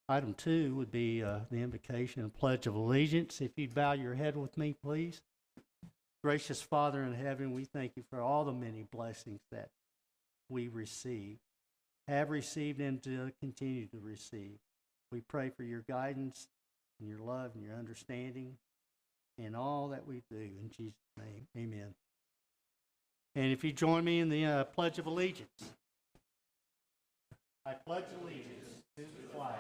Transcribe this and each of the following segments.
Item 2 would be the invocation and pledge of allegiance. If you'd bow your head with me, please. Gracious Father in heaven, we thank you for all the many blessings that we receive, have received, and to continue to receive. We pray for your guidance and your love and your understanding in all that we do. In Jesus' name, amen. And if you join me in the Pledge of Allegiance. I pledge allegiance to the flag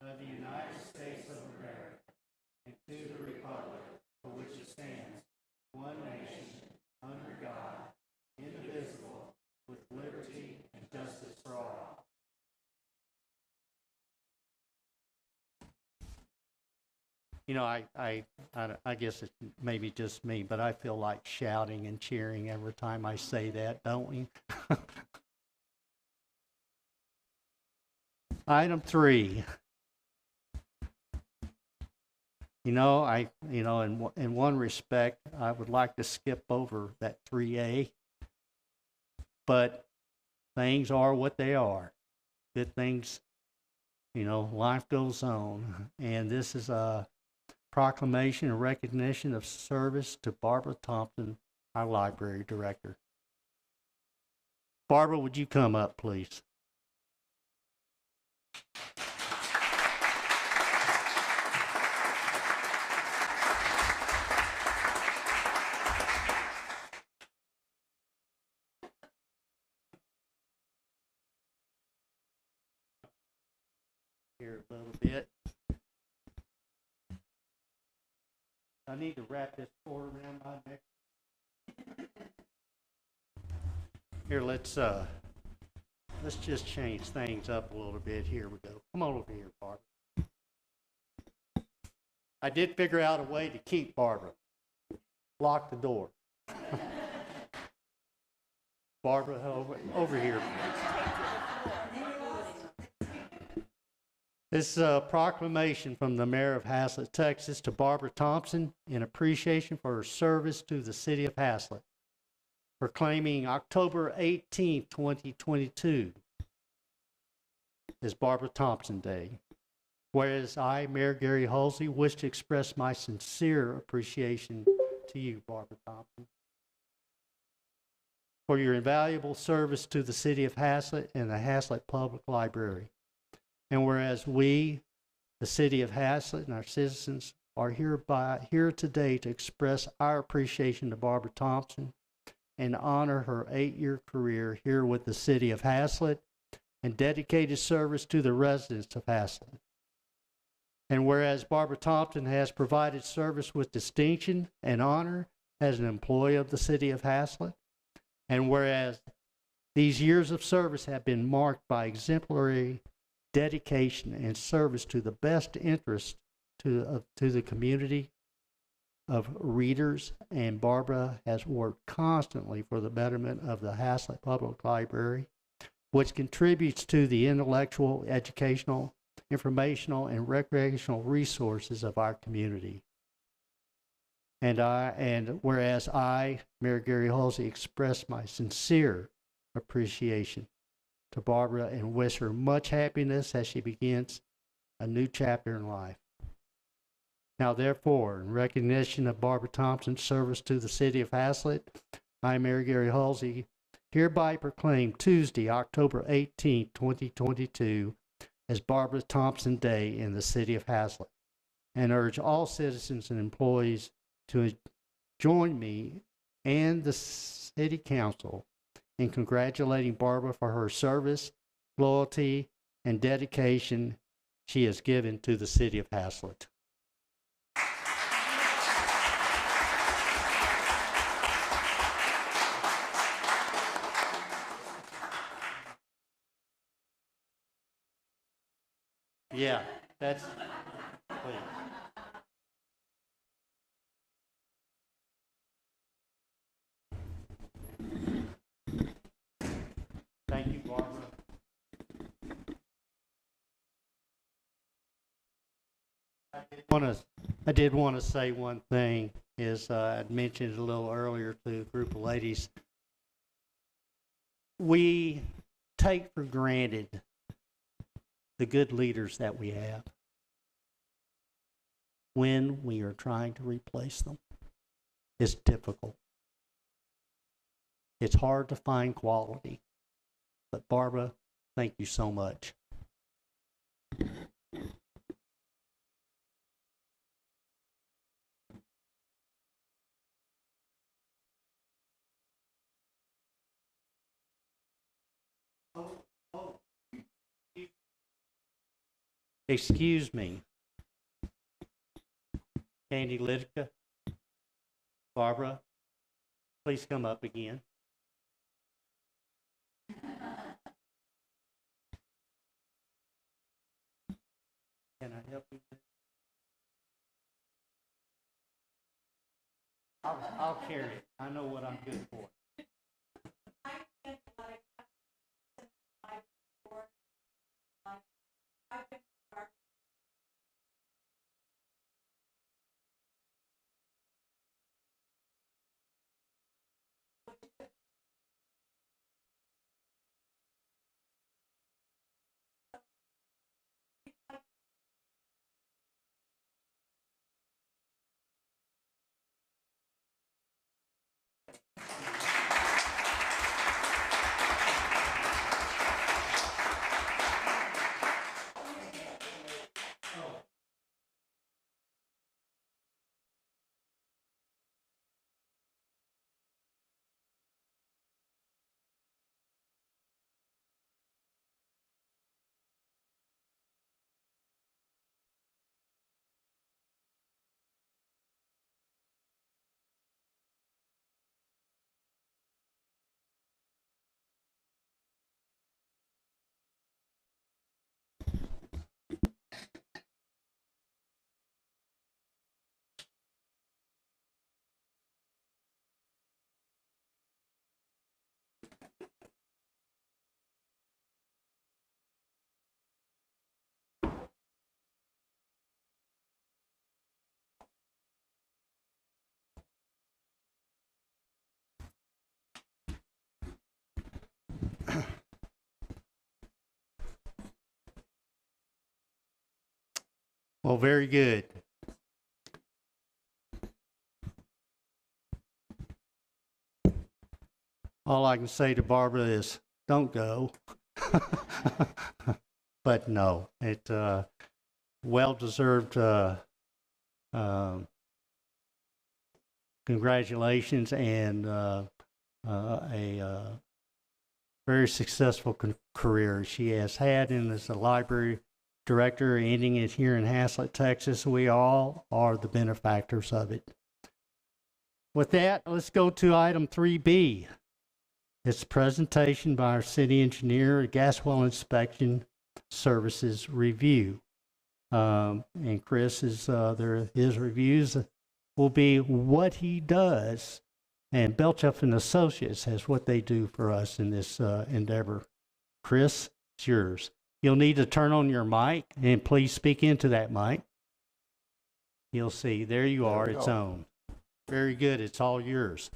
of the United States of America and to the republic for which it stands, one nation, under God, indivisible, with liberty and justice for all. You know, I guess it's maybe just me, but I feel like shouting and cheering every time I say that, don't we? Item 3. In one respect, I would like to skip over that 3A, but things are what they are. Good things, life goes on. And this is a proclamation and recognition of service to Barbara Thompson, our library director. Barbara, would you come up, please? Here a little bit. I need to wrap this cord around my neck. Here, let's just change things up a little bit. Here we go. Come on over here, Barbara. I did figure out a way to keep Barbara. Lock the door. Barbara, over here. This is a proclamation from the mayor of Haslet, Texas, to Barbara Thompson in appreciation for her service to the city of Haslet, proclaiming October 18, 2022 as Barbara Thompson Day. Whereas I, Mayor Gary Halsey, wish to express my sincere appreciation to you, Barbara Thompson, for your invaluable service to the city of Haslet and the Haslet Public Library. And whereas we, the city of Haslet and our citizens, are here today to express our appreciation to Barbara Thompson and honor her 8-year career here with the city of Haslet and dedicated service to the residents of Haslet. And whereas Barbara Thompson has provided service with distinction and honor as an employee of the city of Haslet, and whereas these years of service have been marked by exemplary dedication and service to the best interest to the community of readers, and Barbara has worked constantly for the betterment of the Haslet Public Library, which contributes to the intellectual, educational, informational, and recreational resources of our community. And whereas I, Mayor Gary Halsey, express my sincere appreciation to Barbara and wish her much happiness as she begins a new chapter in life. Now, therefore, in recognition of Barbara Thompson's service to the city of Haslet, I, Mayor Gary Halsey, hereby proclaim Tuesday, October 18, 2022, as Barbara Thompson Day in the city of Haslet, and urge all citizens and employees to join me and the City Council in congratulating Barbara for her service, loyalty, and dedication she has given to the city of Haslet. Yeah, that's, please. Thank you, Barbara. I did want to say one thing, is I mentioned it a little earlier to a group of ladies. We take for granted the good leaders that we have when we are trying to replace them. It's difficult. It's hard to find quality. But Barbara, thank you so much. Excuse me. Candy Litka, Barbara, please come up again. Can I help you? I'll carry it. I know what I'm good for. Well, very good. All I can say to Barbara is, don't go. But no, it well-deserved congratulations and a very successful career she has had as a library director, ending it here in Haslet, Texas. We all are the benefactors of it. With that, let's go to item 3B. It's a presentation by our city engineer, a gas well inspection services review. And Chris is his reviews will be what he does, and Belchuff and Associates has what they do for us in this endeavor. Chris, it's yours. You'll need to turn on your mic, and please speak into that mic. You'll see. There you are. It's on. Very good. It's all yours.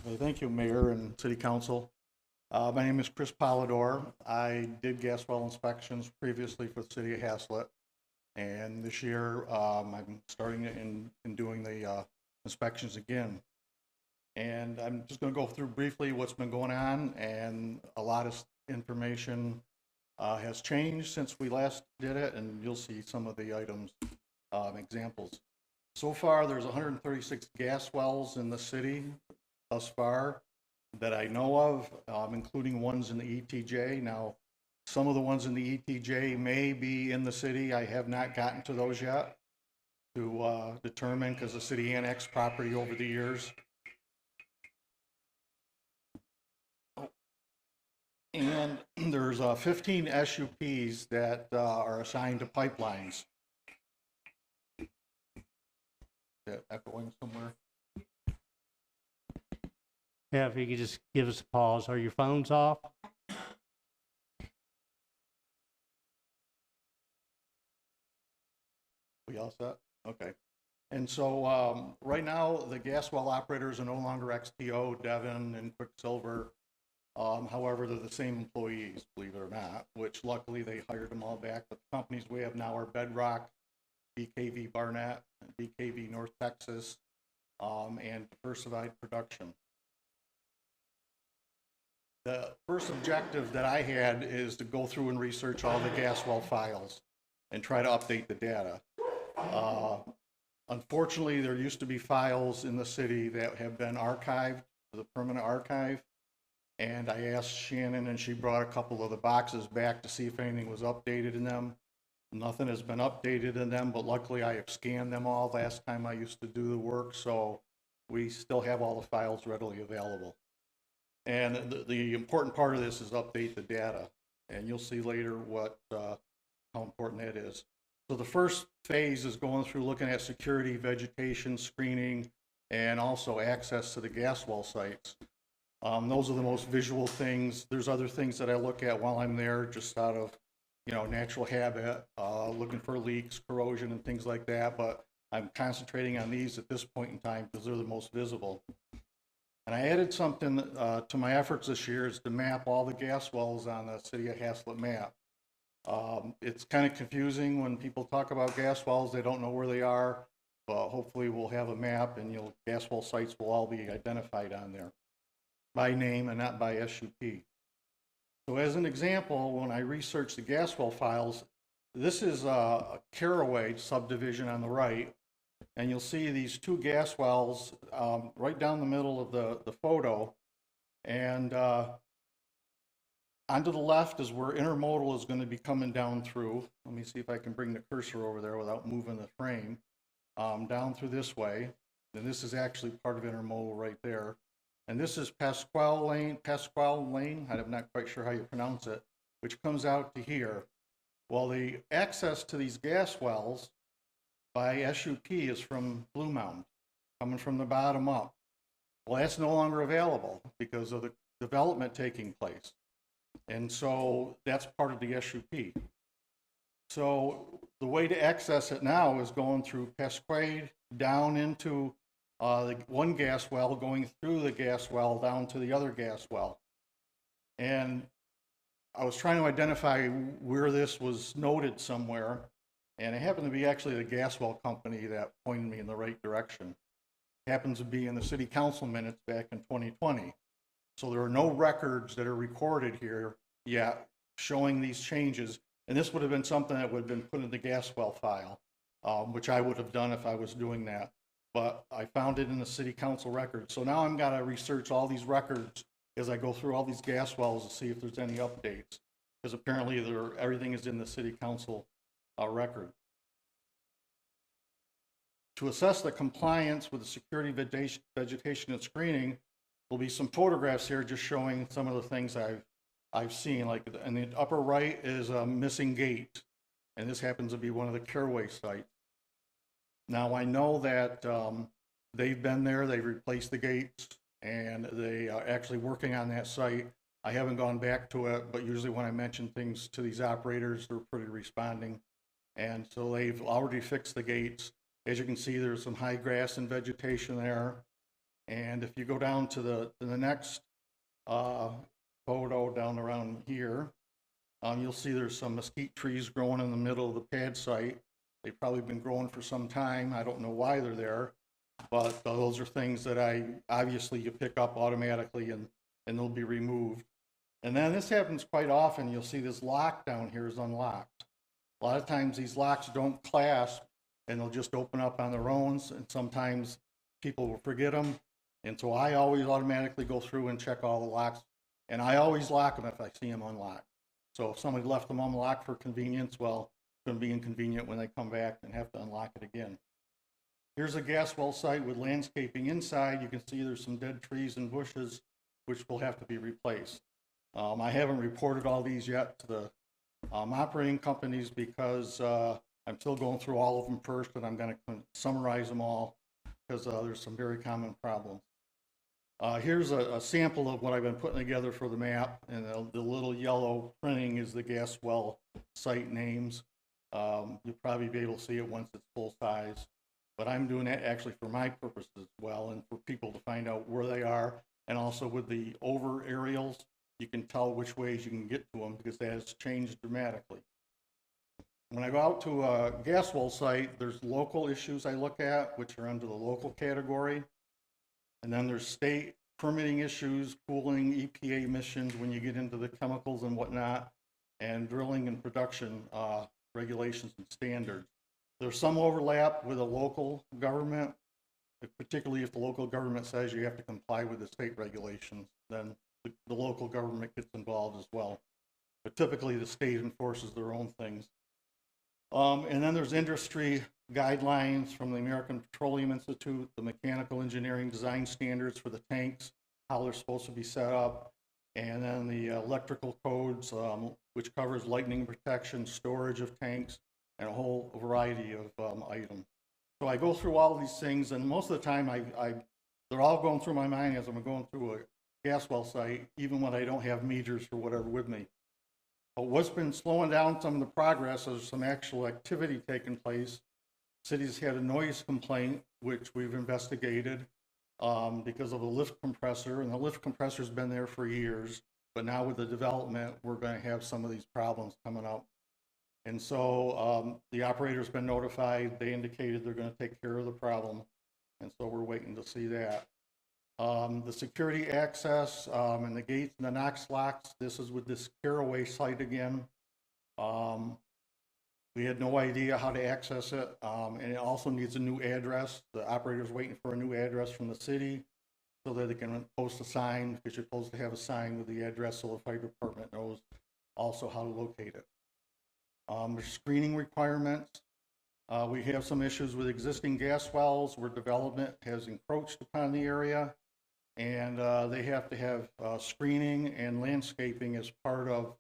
Okay, thank you, Mayor and City Council. My name is Chris Polidor. I did gas well inspections previously for the City of Haslet, and this year I'm starting in doing the inspections again. And I'm just going to go through briefly what's been going on, and a lot of information has changed since we last did it, and you'll see some of the items, examples. So far, there's 136 gas wells in the city thus far that I know of, including ones in the ETJ. Now, some of the ones in the ETJ may be in the city. I have not gotten to those yet to determine, because the city annexed property over the years. And there's 15 SUPs that are assigned to pipelines. Is that echoing somewhere? Yeah, if you could just give us a pause. Are your phones off? We all set? Okay. And so right now, the gas well operators are no longer XTO, Devon, and Quicksilver. However, they're the same employees, believe it or not, which luckily they hired them all back. But the companies we have now are Bedrock, BKV Barnett, BKV North Texas, and Diversified Production. The first objective that I had is to go through and research all the gas well files and try to update the data. Unfortunately, there used to be files in the city that have been archived, the permanent archive, and I asked Shannon, and she brought a couple of the boxes back to see if anything was updated in them. Nothing has been updated in them, but luckily I have scanned them all last time I used to do the work, so we still have all the files readily available. And the important part of this is update the data, and you'll see later how important that is. So the first phase is going through looking at security, vegetation, screening, and also access to the gas well sites. Those are the most visual things. There's other things that I look at while I'm there, just out of, natural habit, looking for leaks, corrosion, and things like that. But I'm concentrating on these at this point in time because they're the most visible. And I added something to my efforts this year is to map all the gas wells on the City of Haslet map. It's kind of confusing when people talk about gas wells, they don't know where they are, but hopefully we'll have a map and gas well sites will all be identified on there by name and not by SUP. So as an example, when I researched the gas well files, this is a Caraway subdivision on the right, and you'll see these two gas wells right down the middle of the photo, and onto the left is where intermodal is going to be coming down through. Let me see if I can bring the cursor over there without moving the frame. Down through this way, and this is actually part of intermodal right there. And this is Pasquale Lane, I'm not quite sure how you pronounce it, which comes out to here. Well, the access to these gas wells by SUP is from Blue Mountain, coming from the bottom up. Well, that's no longer available because of the development taking place. And so that's part of the SUP. So the way to access it now is going through Pasquale down into the one gas well, going through the gas well down to the other gas well. And I was trying to identify where this was noted somewhere, and it happened to be actually the gas well company that pointed me in the right direction. It happens to be in the city council minutes back in 2020. So there are no records that are recorded here yet showing these changes. And this would have been something that would have been put in the gas well file, which I would have done if I was doing that. But I found it in the city council records. So now I'm got to research all these records as I go through all these gas wells to see if there's any updates, because apparently everything is in the city council record. To assess the compliance with the security, vegetation, and screening, there'll be some photographs here just showing some of the things I've seen. Like in the upper right is a missing gate, and this happens to be one of the Caraway sites. Now I know that they've been there, they've replaced the gates, and they are actually working on that site. I haven't gone back to it, but usually when I mention things to these operators, they're pretty responding. And so they've already fixed the gates. As you can see, there's some high grass and vegetation there. And if you go down to the next photo down around here, you'll see there's some mesquite trees growing in the middle of the pad site. They've probably been growing for some time. I don't know why they're there, but those are things that obviously you pick up automatically and they'll be removed. And then this happens quite often. You'll see this lock down here is unlocked. A lot of times these locks don't clasp and they'll just open up on their own, and sometimes people will forget them. And so I always automatically go through and check all the locks, and I always lock them if I see them unlocked. So if somebody left them unlocked for convenience, well, it's going to be inconvenient when they come back and have to unlock it again. Here's a gas well site with landscaping inside. You can see there's some dead trees and bushes which will have to be replaced. I haven't reported all these yet to the operating companies because I'm still going through all of them first, and I'm going to summarize them all because there's some very common problems. Here's a sample of what I've been putting together for the map, and the little yellow printing is the gas well site names. You'll probably be able to see it once it's full size, but I'm doing that actually for my purposes as well, and for people to find out where they are, and also with the over aerials, you can tell which ways you can get to them because that has changed dramatically. When I go out to a gas well site, there's local issues I look at, which are under the local category. And then there's state permitting issues, cooling, EPA emissions when you get into the chemicals and whatnot, and drilling and production regulations and standards. There's some overlap with a local government, particularly if the local government says you have to comply with the state regulations, then the local government gets involved as well. But typically the state enforces their own things. And then there's industry guidelines from the American Petroleum Institute, the mechanical engineering design standards for the tanks, how they're supposed to be set up, and then the electrical codes, which covers lightning protection, storage of tanks, and a whole variety of items. So I go through all these things, and most of the time they're all going through my mind as I'm going through a gas well site, even when I don't have meters or whatever with me. But what's been slowing down some of the progress is some actual activity taking place. City's had a noise complaint, which we've investigated because of a lift compressor, and the lift compressor's been there for years, but now with the development, we're going to have some of these problems coming up. And so the operator's been notified. They indicated they're going to take care of the problem, and so we're waiting to see that. The security access and the gates and the Knox locks, this is with this Caraway site again. We had no idea how to access it, and it also needs a new address. The operator's waiting for a new address from the city so that they can post a sign, because you're supposed to have a sign with the address so the fire department knows also how to locate it. There's screening requirements. We have some issues with existing gas wells where development has encroached upon the area, and they have to have screening and landscaping as part of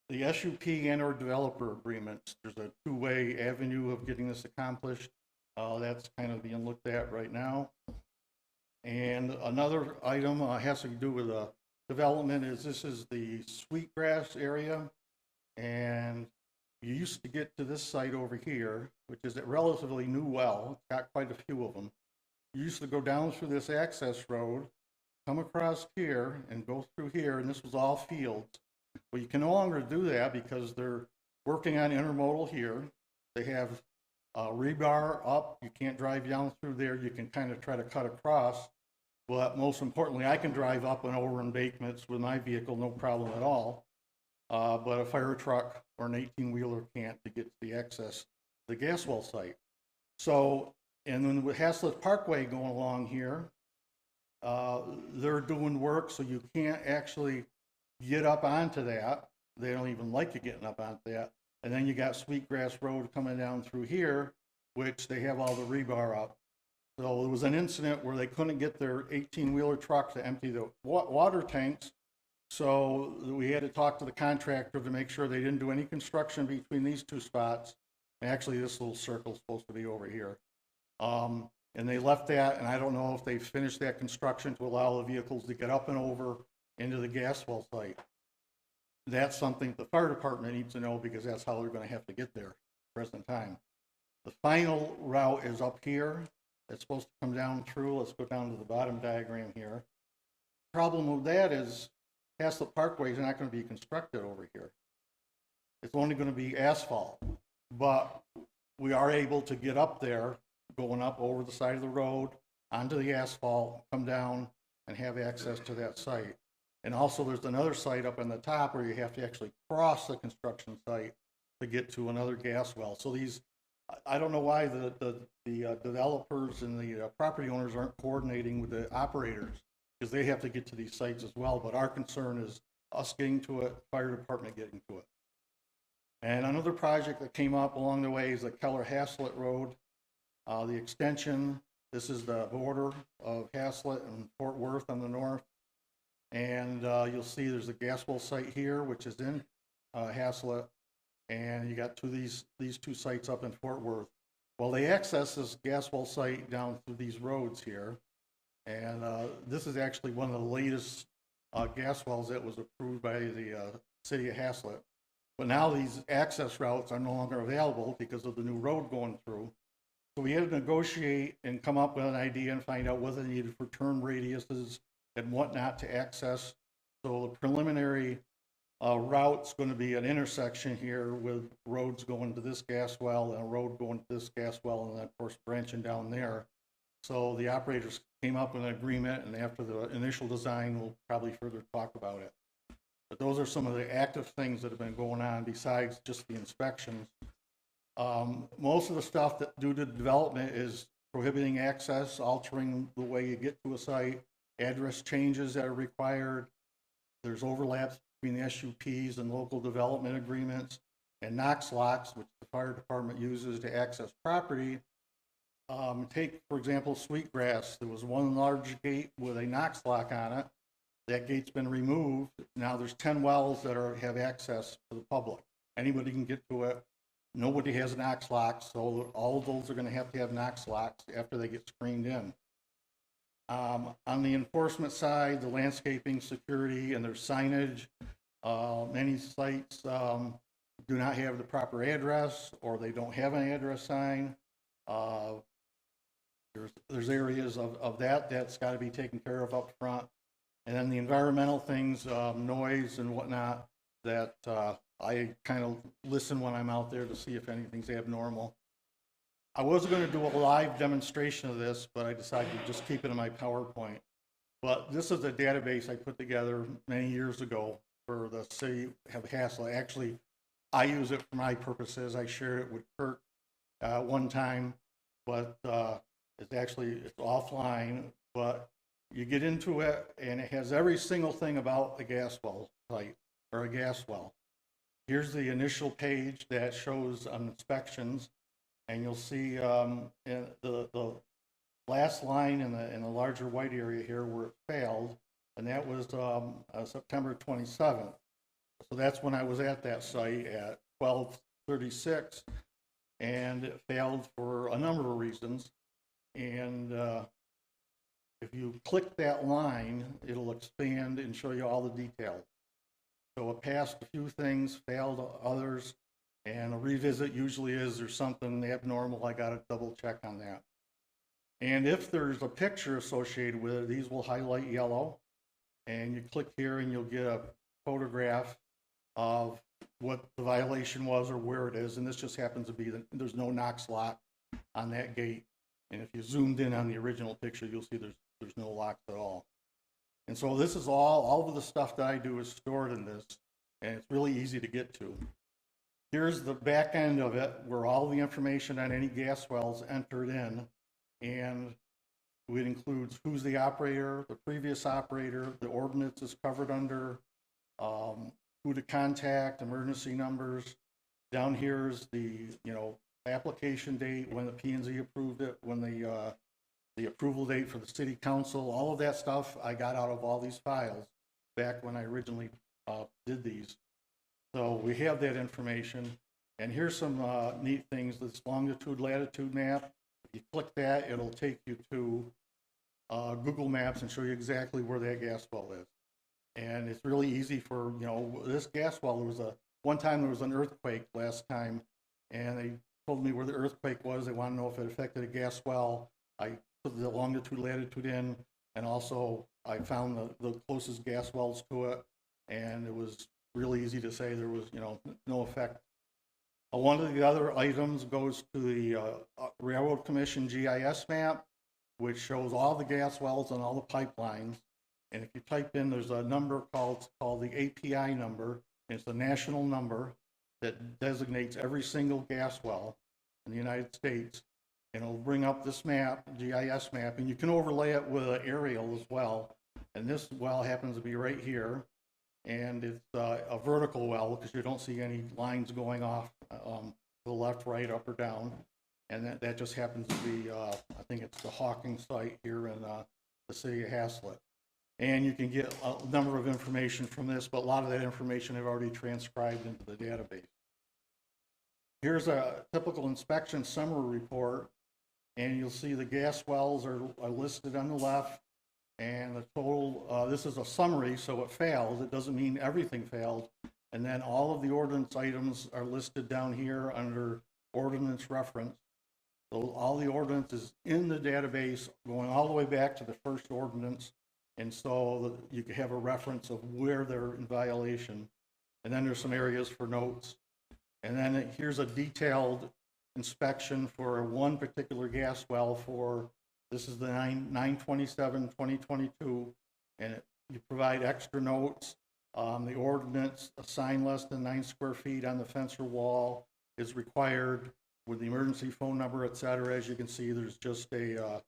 the SUP and or developer agreements. There's a two-way avenue of getting this accomplished. That's kind of being looked at right now. And another item has to do with development is this is the Sweetgrass area, and you used to get to this site over here, which is a relatively new well. It's got quite a few of them. You used to go down through this access road, come across here, and go through here, and this was all fields. Well, you can no longer do that because they're working on intermodal here. They have rebar up. You can't drive down through there. You can kind of try to cut across. But most importantly, I can drive up and over embankments with my vehicle, no problem at all. But a fire truck or an 18-wheeler can't to get to the access to the gas well site. So, and then with Haslet Parkway going along here, they're doing work, so you can't actually get up onto that. They don't even like you getting up onto that. And then you got Sweetgrass Road coming down through here, which they have all the rebar up. So there was an incident where they couldn't get their 18-wheeler truck to empty the water tanks. So we had to talk to the contractor to make sure they didn't do any construction between these two spots. And actually, this little circle is supposed to be over here. And they left that, and I don't know if they finished that construction to allow the vehicles to get up and over into the gas well site. That's something the fire department needs to know, because that's how they're going to have to get there at the present time. The final route is up here. It's supposed to come down through. Let's go down to the bottom diagram here. Problem with that is Haslet Parkway is not going to be constructed over here. It's only going to be asphalt, but we are able to get up there, going up over the side of the road, onto the asphalt, come down, and have access to that site. And also there's another site up on the top where you have to actually cross the construction site to get to another gas well. So these, I don't know why the developers and the property owners aren't coordinating with the operators, because they have to get to these sites as well. But our concern is us getting to it, fire department getting to it. And another project that came up along the way is the Keller-Haslet Road, the extension. This is the border of Haslet and Fort Worth on the north. And you'll see there's a gas well site here, which is in Haslet. And you got these two sites up in Fort Worth. Well, they access this gas well site down through these roads here. And this is actually one of the latest gas wells that was approved by the city of Haslet. But now these access routes are no longer available because of the new road going through. So we had to negotiate and come up with an idea and find out what they needed for turn radiuses and whatnot to access So the preliminary route's going to be an intersection here with roads going to this gas well and a road going to this gas well, and then of course branching down there. So the operators came up with an agreement, and after the initial design, we'll probably further talk about it. But those are some of the active things that have been going on besides just the inspections. Most of the stuff that due to development is prohibiting access, altering the way you get to a site, address changes that are required. There's overlaps between the SUPs and local development agreements, and Knox locks, which the fire department uses to access property. Take, for example, Sweetgrass. There was one large gate with a Knox lock on it. That gate's been removed. Now there's 10 wells that have access to the public. Anybody can get to it. Nobody has Knox locks, so all of those are going to have Knox locks after they get screened in. On the enforcement side, the landscaping, security, and their signage. Many sites do not have the proper address, or they don't have an address sign. There's areas of that's got to be taken care of up front. And then the environmental things, noise and whatnot, that I kind of listen when I'm out there to see if anything's abnormal. I was going to do a live demonstration of this, but I decided to just keep it in my PowerPoint. But this is a database I put together many years ago for the city of Haslet. Actually, I use it for my purposes. I shared it with Kurt one time, but it's offline. But you get into it, and it has every single thing about a gas well site or a gas well. Here's the initial page that shows inspections, and you'll see in the last line in the larger white area here where it failed, and that was September 27th. So that's when I was at that site at 12:36, and it failed for a number of reasons. And if you click that line, it'll expand and show you all the details. So it passed a few things, failed others, and a revisit usually is there's something abnormal. I got to double check on that. And if there's a picture associated with it, these will highlight yellow, and you click here and you'll get a photograph of what the violation was or where it is. And this just happens to be that there's no Knox lock on that gate. And if you zoomed in on the original picture, you'll see there's no locks at all. And so this is all of the stuff that I do is stored in this, and it's really easy to get to. Here's the back end of it, where all the information on any gas wells entered in, and it includes who's the operator, the previous operator, the ordinance is covered under, who to contact, emergency numbers. Down here is the application date, when the P&Z approved it, when the approval date for the city council. All of that stuff I got out of all these files back when I originally did these. So we have that information. And here's some neat things. This longitude latitude map, if you click that, it'll take you to Google Maps and show you exactly where that gas well is. And it's really easy for, this gas well, one time there was an earthquake last time, and they told me where the earthquake was. They want to know if it affected a gas well. I put the longitude, latitude in, and also I found the closest gas wells to it, and it was really easy to say there was, no effect. One of the other items goes to the Railroad Commission GIS map, which shows all the gas wells and all the pipelines. And if you type in, there's a number called the API number. It's the national number that designates every single gas well in the United States. And it'll bring up this map, GIS map, and you can overlay it with an aerial as well. And this well happens to be right here. And it's a vertical well because you don't see any lines going off to the left, right, up, or down. And that just happens to be, I think it's the Hawking site here in the city of Haslet. And you can get a number of information from this, but a lot of that information I've already transcribed into the database. Here's a typical inspection summary report, and you'll see the gas wells are listed on the left, and the total, this is a summary, so it failed. It doesn't mean everything failed. And then all of the ordinance items are listed down here under ordinance reference. So all the ordinances in the database, going all the way back to the first ordinance, And so you can have a reference of where they're in violation. And then there's some areas for notes. And then here's a detailed inspection for one particular gas well for, this is the 9/27/2022. And you provide extra notes. The ordinance, a sign less than 9 square feet on the fence or wall is required with the emergency phone number, et cetera. As you can see, there's just an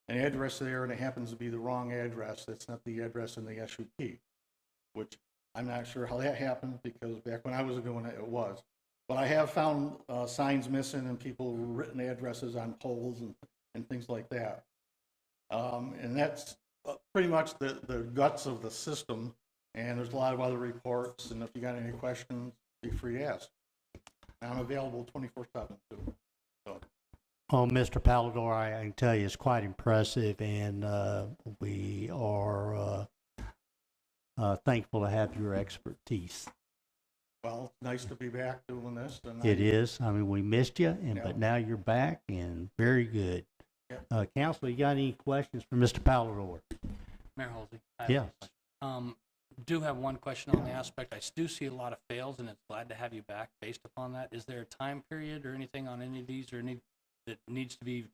address there, and it happens to be the wrong address. It's not the address in the SUP, which I'm not sure how that happened, because back when I was doing it, it was. But I have found signs missing and people written addresses on poles and things like that. And that's pretty much the guts of the system. And there's a lot of other reports, and if you got any questions, be free to ask. I'm available 24/7 too. So. Well, Mr. Pallador, I can tell you it's quite impressive, and we are thankful to have your expertise. Well, it's nice to be back doing this. And It is. I mean, we missed you, and Yeah. but now you're back, and very good. Yeah. Council, you got any questions for Mr. Pallador? Mayor Halsey. Yes. Do have one question on the aspect. I do see a lot of fails, and it's glad to have you back based upon that. Is there a time period or anything on any of these, or any that needs to be,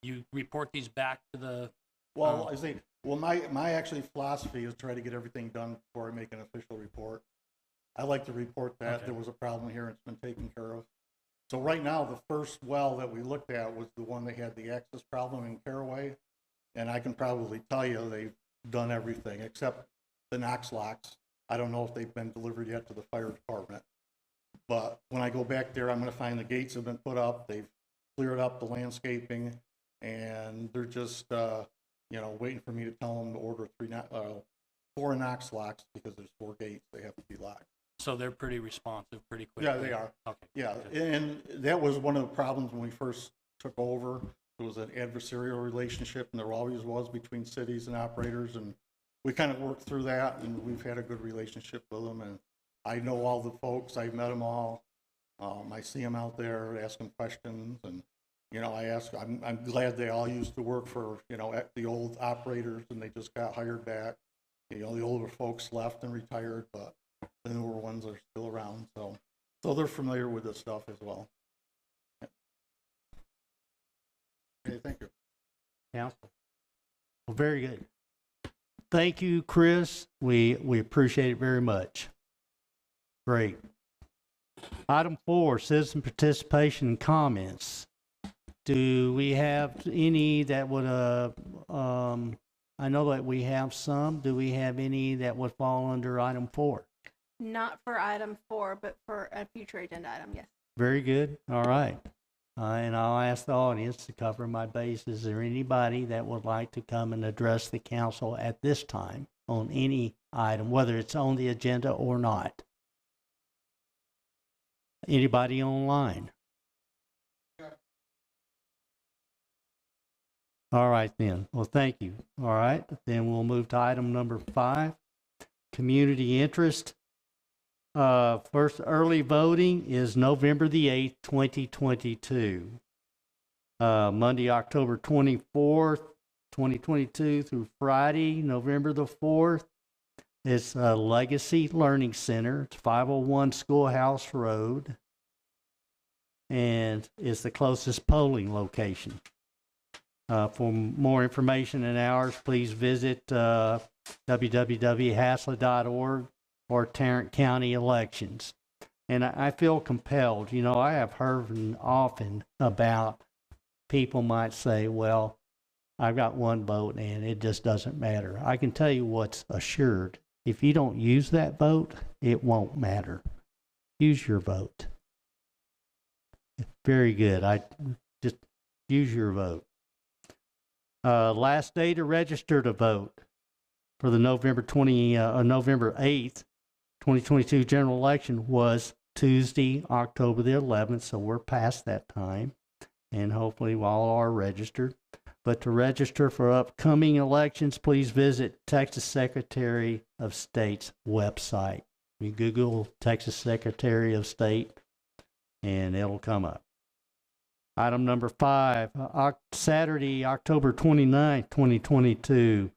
you report these back to the? Well, I say, well, my actually philosophy is try to get everything done before I make an official report. I like to report that there was a problem here and it's been taken care of. So right now, the first well that we looked at was the one that had the access problem in Caraway. And I can probably tell you they've done everything except the Knox locks. I don't know if they've been delivered yet to the fire department. But when I go back there, I'm going to find the gates have been put up. They've cleared up the landscaping, and they're just, waiting for me to tell them to order 4 Knox locks, because there's 4 gates. They have to be locked. So they're pretty responsive, pretty quick. Yeah, they are. Okay. Yeah, and that was one of the problems when we first took over. There was an adversarial relationship, and there always was, between cities and operators, and we kind of worked through that, and we've had a good relationship with them. And I know all the folks. I've met them all. I see them out there, ask them questions, and I'm glad they all used to work for the old operators, and they just got hired back. The older folks left and retired, but the newer ones are still around. So they're familiar with this stuff as well. Okay, thank you. Council. Well, very good. Thank you, Chris. We appreciate it very much. Great. Item 4, citizen participation and comments. Do we have any that would, I know that we have some. Do we have any that would fall under item 4? Not for item 4, but for a future agenda item, yes. Very good. All right. And I'll ask the audience to cover my bases. Is there anybody that would like to come and address the council at this time on any item, whether it's on the agenda or not? Anybody online? All right then. Well, thank you. All right. Then we'll move to item number 5, community interest. First early voting is November the 8th, 2022. Monday, October 24th, 2022 through Friday, November the 4th. It's Legacy Learning Center. It's 501 Schoolhouse Road. And it's the closest polling location. For more information and hours, please visit www.haslet.org or Tarrant County Elections. And I feel compelled. I have heard often about people might say, well, I've got one vote and it just doesn't matter. I can tell you what's assured. If you don't use that vote, it won't matter. Use your vote. Very good. I just use your vote. Last day to register to vote for the November 8th, 2022 general election was Tuesday, October the 11th, so we're past that time, and hopefully we all are registered. But to register for upcoming elections, please visit Texas Secretary of State's website. You Google Texas Secretary of State, and it'll come up. Item number 5, Saturday, October 29th, 2022,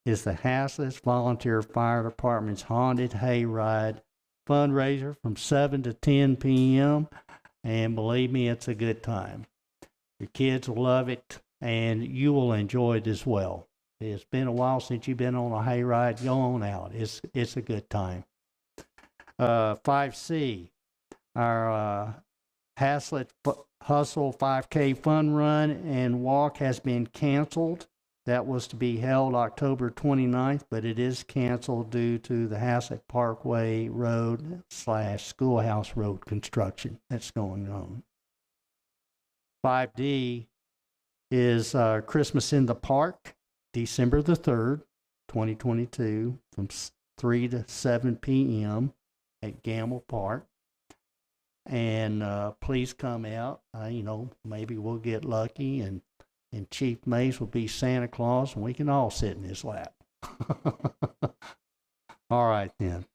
is the Haslet Volunteer Fire Department's Haunted Hayride fundraiser from 7 to 10 p.m. And believe me, it's a good time. Your kids will love it, and you will enjoy it as well. It's been a while since you've been on a hayride. Go on out. It's a good time. 5C, our Haslet Hustle 5K Fun Run and Walk has been canceled. That was to be held October 29th, but it is canceled due to the Haslet Parkway Road / Schoolhouse Road construction that's going on. 5D is Christmas in the Park, December the 3rd, 2022, from 3 to 7 p.m. at Gamble Park. And please come out. Maybe we'll get lucky and Chief Mace will be Santa Claus and we can all sit in his lap. All right then.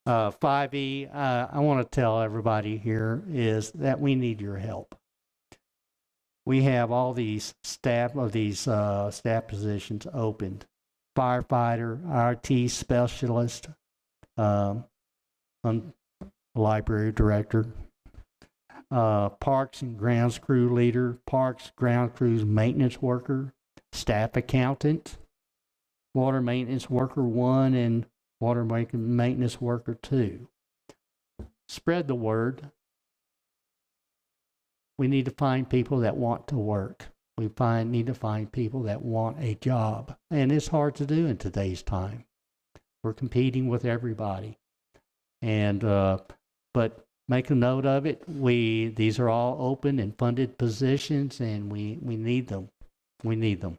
5E, I want to tell everybody here is that we need your help. We have all these staff positions opened. Firefighter, RT specialist, library director, parks and grounds crew leader, parks ground crews maintenance worker, staff accountant, water maintenance worker 1, and water maintenance worker 2. Spread the word. We need to find people that want to work. We need to find people that want a job. And it's hard to do in today's time. We're competing with everybody. And but make a note of it. These are all open and funded positions, and we need them. We need them.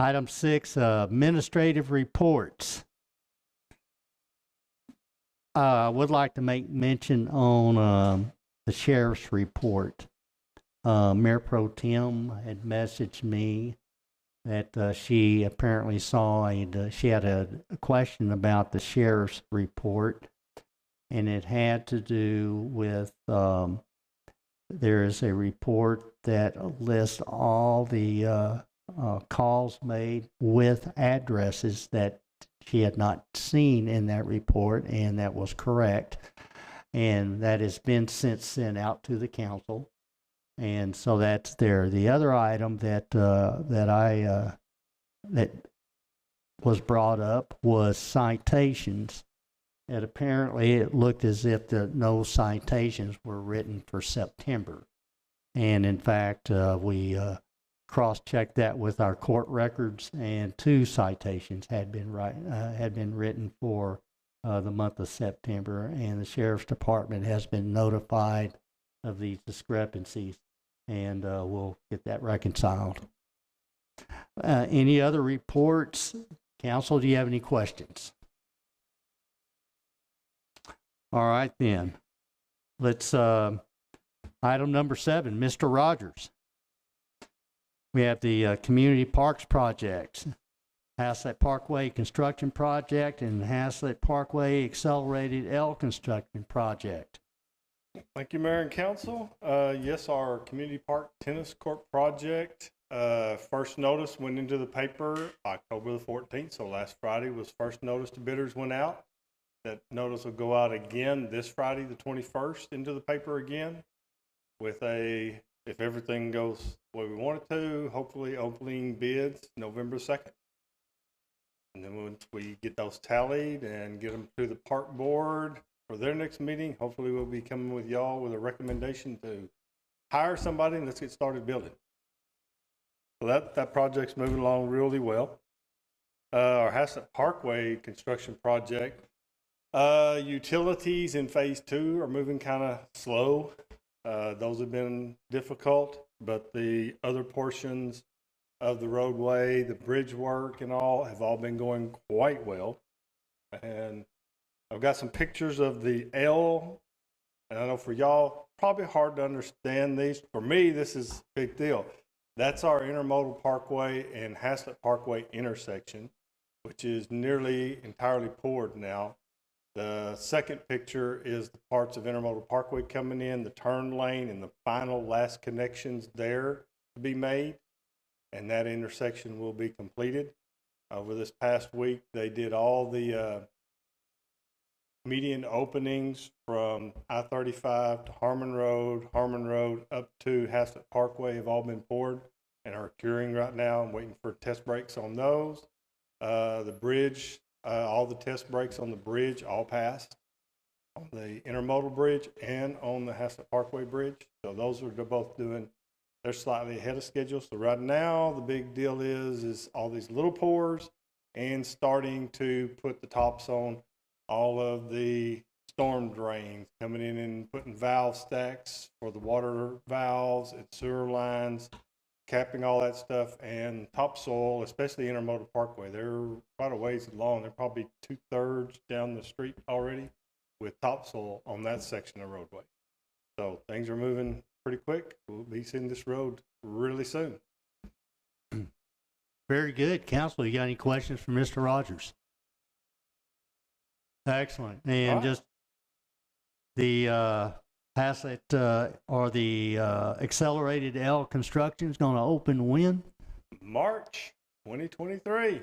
Item 6, administrative reports. I would like to make mention on the sheriff's report. Mayor Pro Tem had messaged me that she apparently saw she had a question about the sheriff's report, and it had to do with there is a report that lists all the calls made with addresses that she had not seen in that report, and that was correct, and that has been since sent out to the council. And so that's there. The other item that that was brought up was citations. And apparently it looked as if no citations were written for September. And in fact, we cross-checked that with our court records, and 2 citations had been written for the month of September, and the Sheriff's Department has been notified of these discrepancies, and we'll get that reconciled. Any other reports? Council, do you have any questions? All right then. Let's, item number 7, Mr. Rogers. We have the Community Parks Projects, Haslet Parkway Construction Project, and Haslet Parkway Accelerated L Construction Project. Thank you, Mayor and Council. Yes, our community park tennis court project, first notice went into the paper October the 14th. So last Friday was first notice to bidders went out. That notice will go out again this Friday, the 21st, into the paper again with if everything goes the way we want it to, hopefully opening bids November 2nd. And then once we get those tallied and get them to the park board for their next meeting, hopefully we'll be coming with y'all with a recommendation to hire somebody and let's get started building. So that project's moving along really well. Our Haslet Parkway construction project, utilities in phase 2 are moving kind of slow. Those have been difficult, but the other portions of the roadway, the bridge work and all have all been going quite well. And I've got some pictures of the L, and I know for y'all, probably hard to understand these. For me, this is a big deal. That's our intermodal parkway and Haslet Parkway intersection, which is nearly entirely poured now. The second picture is the parts of intermodal parkway coming in, the turn lane and the final last connections there to be made. and that intersection will be completed. Over this past week, they did all the median openings from I-35 to Harmon Road up to Haslet Parkway have all been poured and are curing right now. I'm waiting for test breaks on those. The bridge, all the test breaks on the bridge all passed, on the intermodal bridge and on the Haslet Parkway bridge. So those are, they're both doing, they're slightly ahead of schedule. So right now, the big deal is all these little pours and starting to put the tops on all of the storm drains, coming in and putting valve stacks for the water valves and sewer lines, capping all that stuff, and topsoil, especially Intermodal Parkway. They're quite a ways along. They're probably 2/3 down the street already with topsoil on that section of roadway. So things are moving pretty quick. We'll be seeing this road really soon. Very good. Council, you got any questions for Mr. Rogers? Excellent. And All right. just the Haslet or the accelerated L construction is going to open when? March 2023.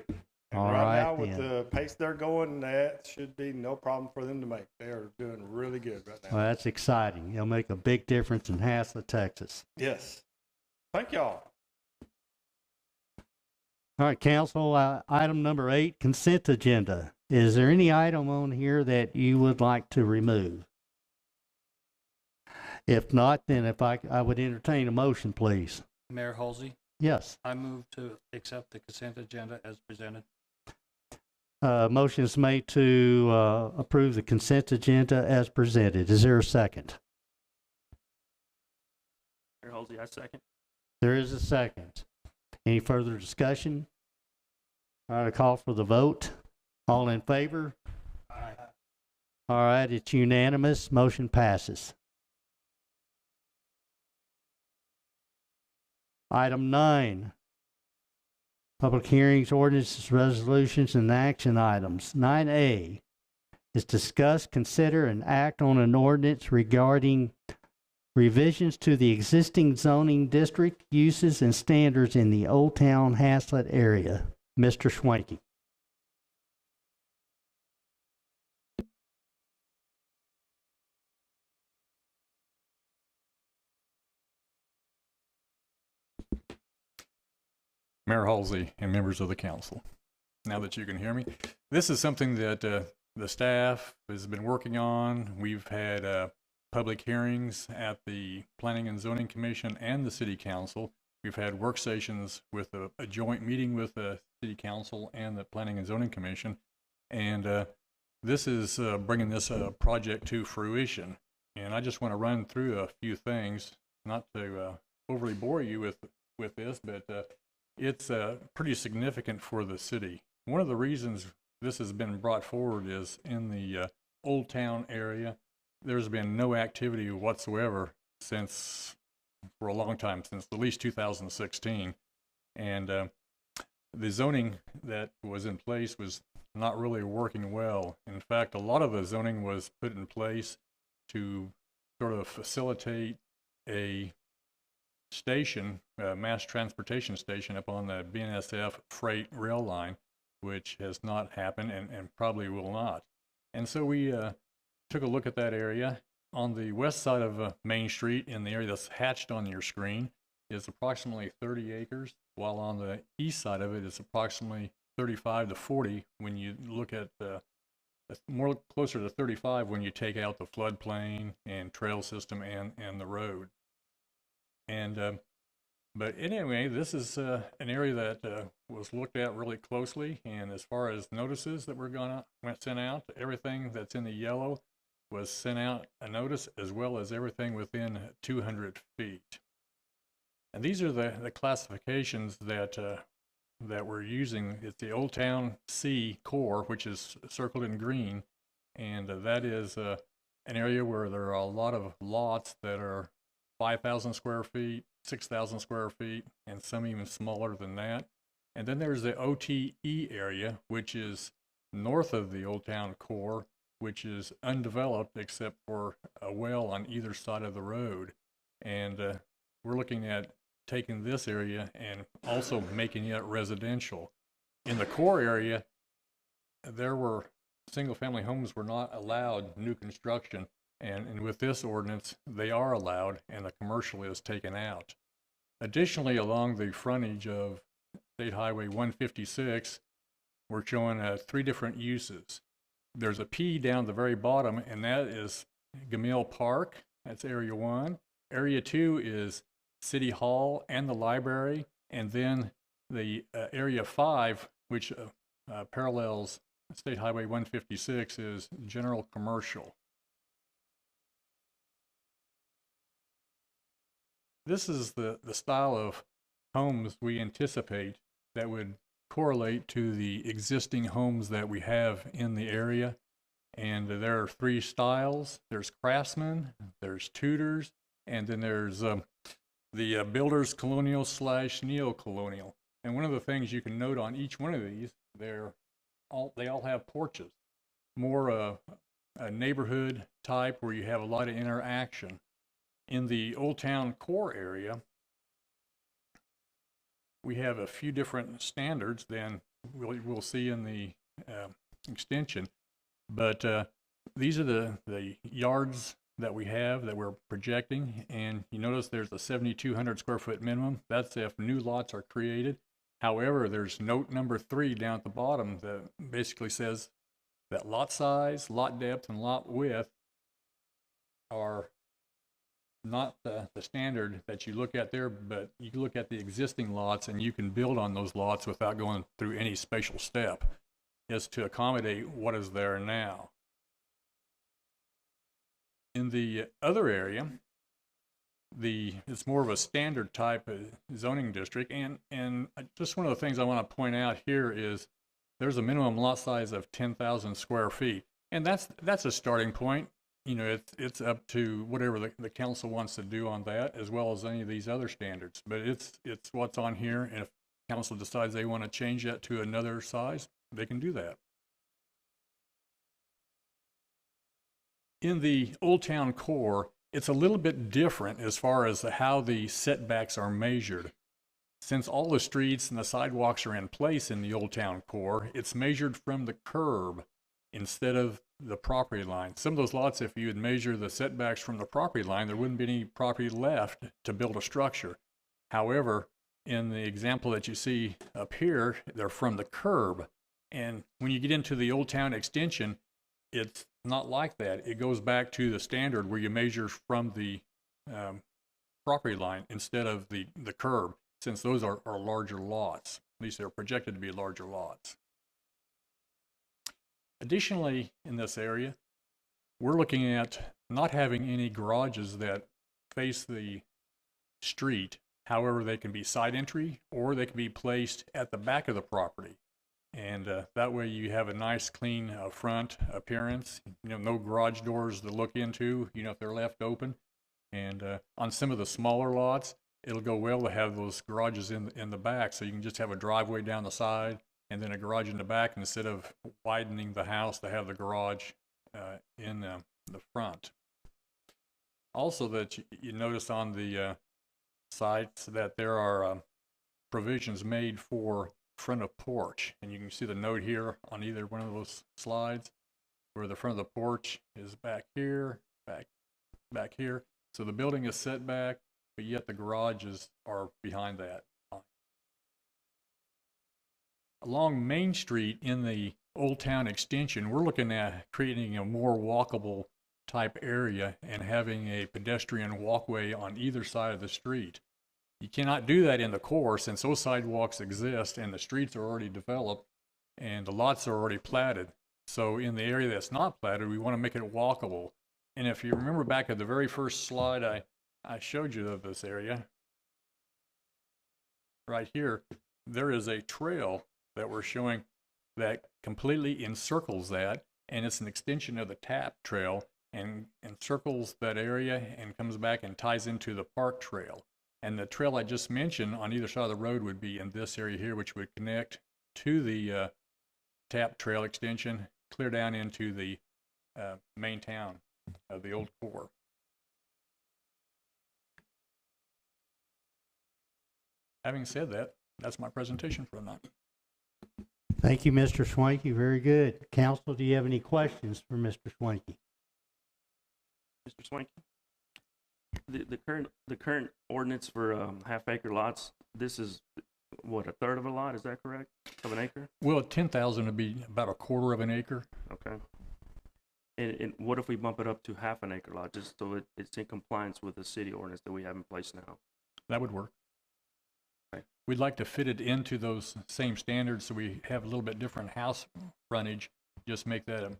And All right right, now, with then. the pace they're going, that should be no problem for them to make. They are doing really good right now. Well, that's exciting. It'll make a big difference in Haslet, Texas. Yes. Thank y'all. All right, Council, item number 8, consent agenda. Is there any item on here that you would like to remove? If not, then if I would entertain a motion, please. Mayor Halsey, Yes. I move to accept the consent agenda as presented. Motion is made to approve the consent agenda as presented. Is there a second? Mayor Halsey, I second. There is a second. Any further discussion? All right, I call for the vote. All in favor? Aye. All right, it's unanimous. Motion passes. Item 9, public hearings, ordinances, resolutions, and action items. 9A is discuss, consider, and act on an ordinance regarding revisions to the existing zoning district uses and standards in the Old Town Haslet area. Mr. Schwanke. Mayor Halsey and members of the council, now that you can hear me, this is something that the staff has been working on. We've had public hearings at the Planning and Zoning Commission and the City Council. We've had work sessions with a joint meeting with the City Council and the Planning and Zoning Commission, and this is bringing this project to fruition. And I just want to run through a few things, not to overly bore you with this, but it's pretty significant for the city. One of the reasons this has been brought forward is in the Old Town area, there's been no activity whatsoever for a long time, since at least 2016. And the zoning that was in place was not really working well. In fact, a lot of the zoning was put in place to sort of facilitate a station, mass transportation station up on the BNSF freight rail line, which has not happened and probably will not. And so we took a look at that area. On the west side of Main Street, in the area that's hatched on your screen, is approximately 30 acres, while on the east side of it is approximately 35 to 40 when you look at more closer to 35 when you take out the floodplain and trail system and the road. And but anyway, this is an area that was looked at really closely, and as far as notices that were sent out, everything that's in the yellow was sent out a notice, as well as everything within 200 feet. And these are the classifications that that we're using. It's the Old Town C core, which is circled in green, and that is an area where there are a lot of lots that are 5,000 square feet, 6,000 square feet, and some even smaller than that. And then there's the OTE area, which is north of the Old Town core, which is undeveloped except for a well on either side of the road. And we're looking at taking this area and also making it residential. In the core area, there were single-family homes were not allowed new construction, and with this ordinance, they are allowed, and the commercial is taken out. Additionally, along the frontage of State Highway 156, we're showing 3 different uses. There's a P down the very bottom, and that is Gamil Park. That's Area 1. Area 2 is City Hall and the library, and then the Area 5, which parallels State Highway 156, is general commercial. This is the style of homes we anticipate that would correlate to the existing homes that we have in the area. And there are 3 styles. There's craftsman, there's Tudors, and then there's the builders colonial / neo-colonial. And one of the things you can note on each one of these, they all have porches. More a neighborhood type where you have a lot of interaction. In the Old Town core area, we have a few different standards than we'll see in the extension. But these are the yards that we have that we're projecting. And you notice there's a 7,200 square foot minimum. That's if new lots are created. However, there's note number 3 down at the bottom that basically says that lot size, lot depth, and lot width are not the standard that you look at there, but you look at the existing lots and you can build on those lots without going through any special step. It's to accommodate what is there now. In the other area, it's more of a standard type of zoning district, and just one of the things I want to point out here is there's a minimum lot size of 10,000 square feet, and that's a starting point. You know, it's up to whatever the council wants to do on that, as well as any of these other standards. But it's what's on here, and if council decides they want to change that to another size, they can do that. In the Old Town core, it's a little bit different as far as how the setbacks are measured. Since all the streets and the sidewalks are in place in the Old Town core, it's measured from the curb instead of the property line. Some of those lots, if you would measure the setbacks from the property line, there wouldn't be any property left to build a structure. However, in the example that you see up here, they're from the curb. And when you get into the Old Town extension, it's not like that. It goes back to the standard where you measure from the property line instead of the curb, since those are larger lots. At least they're projected to be larger lots. Additionally, in this area, we're looking at not having any garages that face the street. However, they can be side entry or they can be placed at the back of the property. And that way you have a nice clean front appearance. You know, no garage doors to look into, you know, if they're left open. And on some of the smaller lots, it'll go well to have those garages in the back, so you can just have a driveway down the side and then a garage in the back instead of widening the house to have the garage in the front. Also, that you notice on the sites that there are provisions made for front of porch, and you can see the note here on either one of those slides where the front of the porch is back here, back here. So the building is set back, but yet the garages are behind that. Along Main Street in the Old Town extension, we're looking at creating a more walkable type area and having a pedestrian walkway on either side of the street. You cannot do that in the core since those sidewalks exist and the streets are already developed and the lots are already platted. So in the area that's not platted, we want to make it walkable. And if you remember back at the very first slide I showed you of this area, right here, there is a trail that we're showing that completely encircles that, and it's an extension of the TAP trail and encircles that area and comes back and ties into the park trail. And the trail I just mentioned on either side of the road would be in this area here, which would connect to the TAP trail extension, clear down into the main town of the old core. Having said that, that's my presentation for the night. Thank you, Mr. Swanky. Very good. Council, do you have any questions for Mr. Swanky? Mr. Swanky? The current ordinance for half-acre lots, this is, what, a third of a lot, is that correct? Of an acre? Well, 10,000 would be about a quarter of an acre. Okay. And what if we bump it up to half an acre lot, just so it's in compliance with the city ordinance that we have in place now? That would work. Okay. We'd like to fit it into those same standards so we have a little bit different house frontage. Just make that,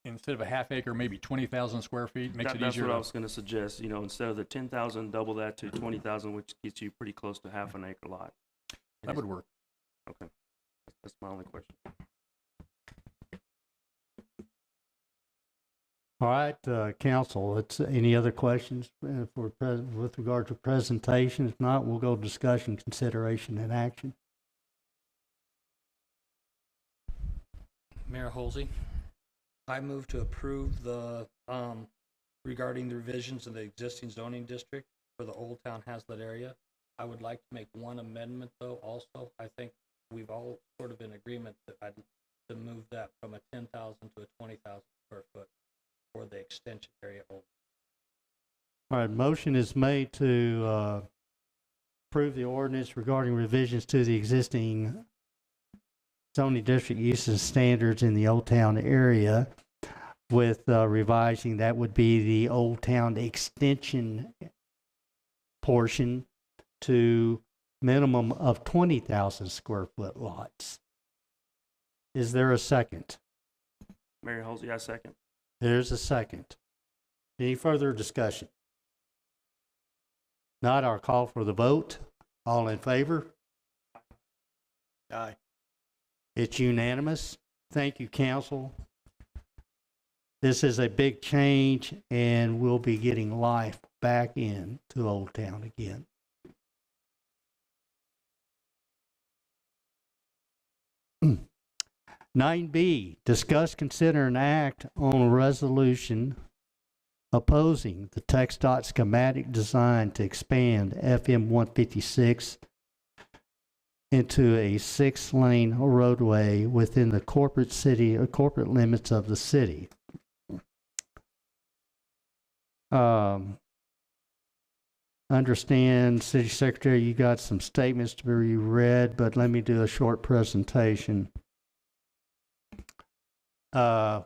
instead of a half acre, maybe 20,000 square feet, makes it That's easier. what I was gonna suggest, you know, instead of the 10,000, double that to 20,000, which gets you pretty close to half an acre lot. That would work. Okay. That's my only question. All right, council, any other questions with regard to presentation? If not, we'll go discussion, consideration, and action. Mayor Holsey, I move to approve the, regarding the revisions of the existing zoning district for the Old Town Haslet area. I would like to make one amendment, though, also. I think we've all sort of in agreement that I'd to move that from a 10,000 to a 20,000 square foot for the extension area only. All right, motion is made to approve the ordinance regarding revisions to the existing zoning district uses standards in the Old Town area with revising, that would be the Old Town extension portion to minimum of 20,000 square foot lots. Is there a second? Mayor Halsey, I second. There's a second. Any further discussion? Not, our call for the vote. All in favor? Aye. It's unanimous. Thank you, council. This is a big change, and we'll be getting life back into Old Town again. Mm. 9B, discuss, consider, and act on a resolution opposing the TxDOT schematic design to expand FM 156 into a 6-lane roadway within the corporate limits of the city. Understand, City Secretary, you got some statements to be read, but let me do a short presentation. I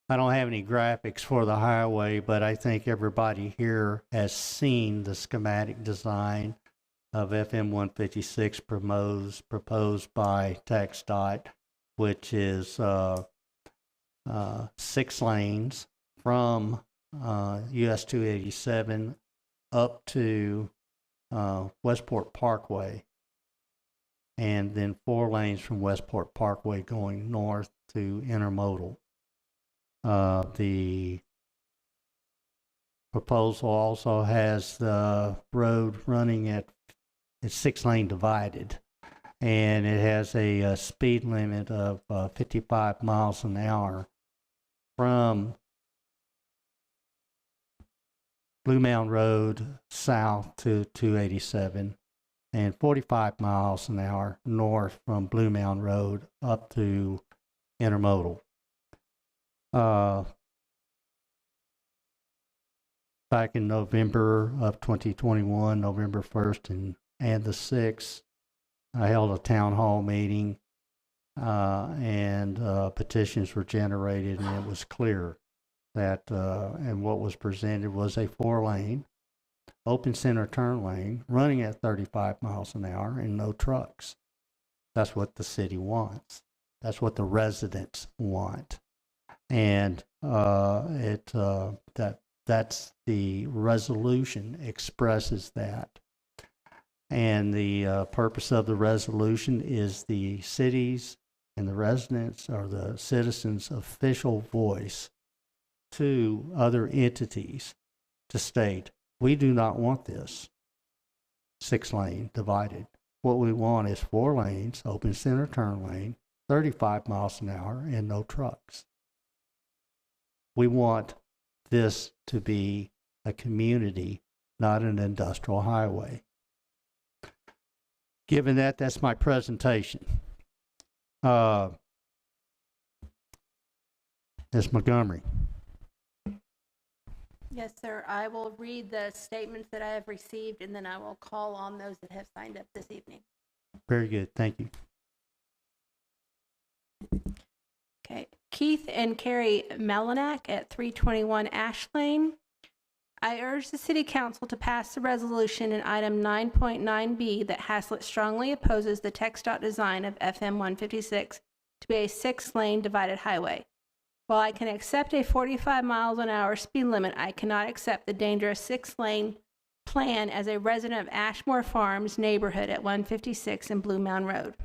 don't have any graphics for the highway, but I think everybody here has seen the schematic design of FM 156 proposed by TxDOT, which is 6 lanes from US 287 up to Westport Parkway, and then 4 lanes from Westport Parkway going north to Intermodal. The proposal also has the road running at, it's 6-lane divided, and it has a speed limit of 55 miles an hour from Blue Mound Road south to 287 and 45 miles an hour north from Blue Mound Road up to Intermodal. Back in November of 2021, November 1st and the 6th, I held a town hall meeting and petitions were generated, and it was clear that, and what was presented was a 4-lane, open center turn lane, running at 35 miles an hour and no trucks. That's what the city wants. That's what the residents want. And that's the resolution expresses that. And the purpose of the resolution is the city's and the residents or the citizens' official voice to other entities to state, we do not want this 6-lane divided. What we want is 4 lanes, open center turn lane, 35 miles an hour, and no trucks. We want this to be a community, not an industrial highway. Given that, that's my presentation. Ms. Montgomery. Yes, sir. I will read the statements that I have received, and then I will call on those that have signed up this evening. Very good. Thank you. Okay. Keith and Carrie Melinak at 321 Ash Lane. I urge the City Council to pass the resolution in item 9.9B that Haslet strongly opposes the TxDOT design of FM 156 to be a 6-lane divided highway. While I can accept a 45 miles an hour speed limit, I cannot accept the dangerous 6-lane plan as a resident of Ashmore Farms neighborhood at 156 and Blue Mound Road.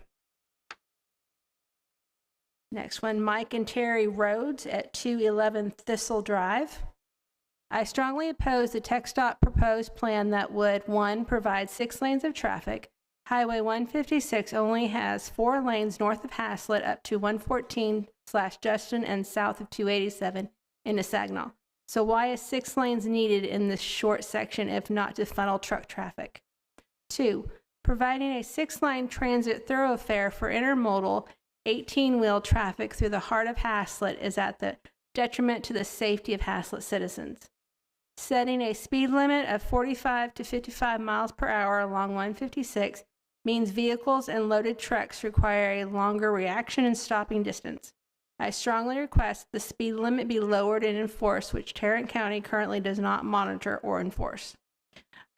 Next one, Mike and Terry Rhodes at 211 Thistle Drive. I strongly oppose the TxDOT proposed plan that would, 1, provide 6 lanes of traffic. Highway 156 only has 4 lanes north of Haslet up to 114/Justin and south of 287 into Saginaw. So why is 6 lanes needed in this short section if not to funnel truck traffic? 2, providing a 6-lane transit thoroughfare for intermodal 18-wheel traffic through the heart of Haslet is at the detriment to the safety of Haslet citizens. Setting a speed limit of 45 to 55 miles per hour along 156 means vehicles and loaded trucks require a longer reaction and stopping distance. I strongly request the speed limit be lowered and enforced, which Tarrant County currently does not monitor or enforce.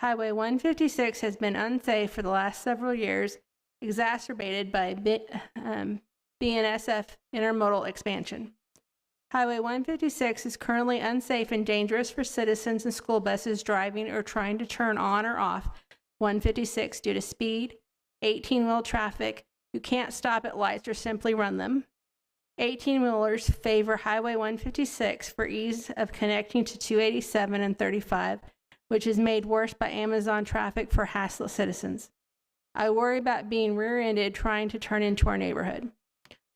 Highway 156 has been unsafe for the last several years, exacerbated by BNSF intermodal expansion. Highway 156 is currently unsafe and dangerous for citizens and school buses driving or trying to turn on or off 156 due to speed, 18-wheel traffic who can't stop at lights or simply run them. 18-wheelers favor Highway 156 for ease of connecting to 287 and 35, which is made worse by Amazon traffic for Haslet citizens. I worry about being rear-ended trying to turn into our neighborhood.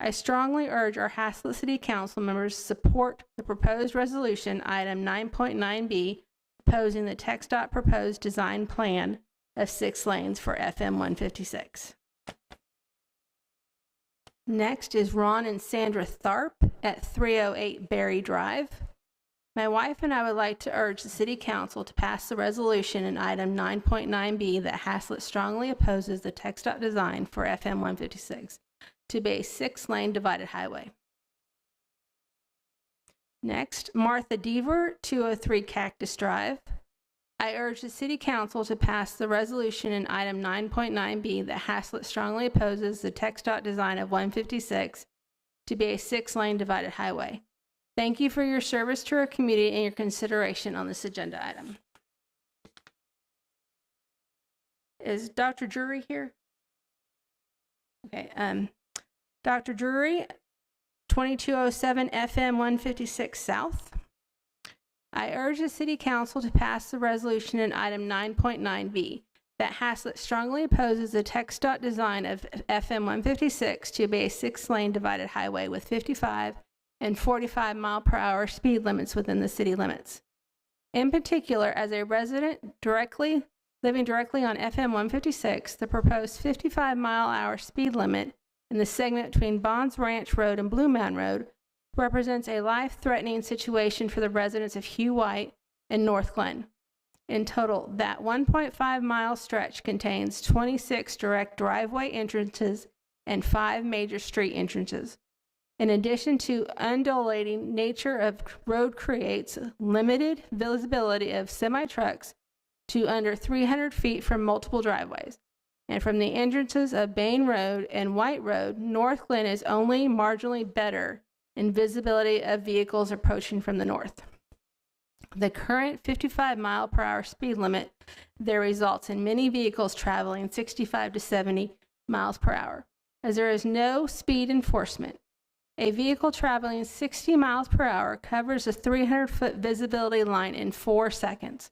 I strongly urge our Haslet City Council members to support the proposed resolution, item 9.9B, opposing the TxDOT proposed design plan of 6 lanes for FM 156. Next is Ron and Sandra Tharp at 308 Berry Drive. My wife and I would like to urge the City Council to pass the resolution in item 9.9B that Haslet strongly opposes the TxDOT design for FM 156. To be a 6-lane divided highway. Next, Martha Deaver, 203 Cactus Drive. I urge the City Council to pass the resolution in item 9.9B that Haslet strongly opposes the TxDOT design of 156 to be a 6-lane divided highway. Thank you for your service to our community and your consideration on this agenda item. Is Dr. Drury here? Okay, Dr. Drury, 2207 FM 156 South. I urge the City Council to pass the resolution in item 9.9B that Haslet strongly opposes the TxDOT design of FM 156 to be a 6-lane divided highway with 55 and 45 mile per hour speed limits within the city limits. In particular, as a resident living directly on FM 156, the proposed 55-mile-an-hour speed limit in the segment between Bonds Ranch Road and Blue Mound Road represents a life-threatening situation for the residents of Hugh White and North Glen. In total, that 1.5-mile stretch contains 26 direct driveway entrances and 5 major street entrances. In addition to undulating nature of road creates limited visibility of semi-trucks to under 300 feet from multiple driveways. And from the entrances of Bain Road and White Road, North Glen is only marginally better in visibility of vehicles approaching from the north. The current 55-mile-per-hour speed limit there results in many vehicles traveling 65 to 70 miles per hour, as there is no speed enforcement. A vehicle traveling 60 miles per hour covers a 300-foot visibility line in 4 seconds.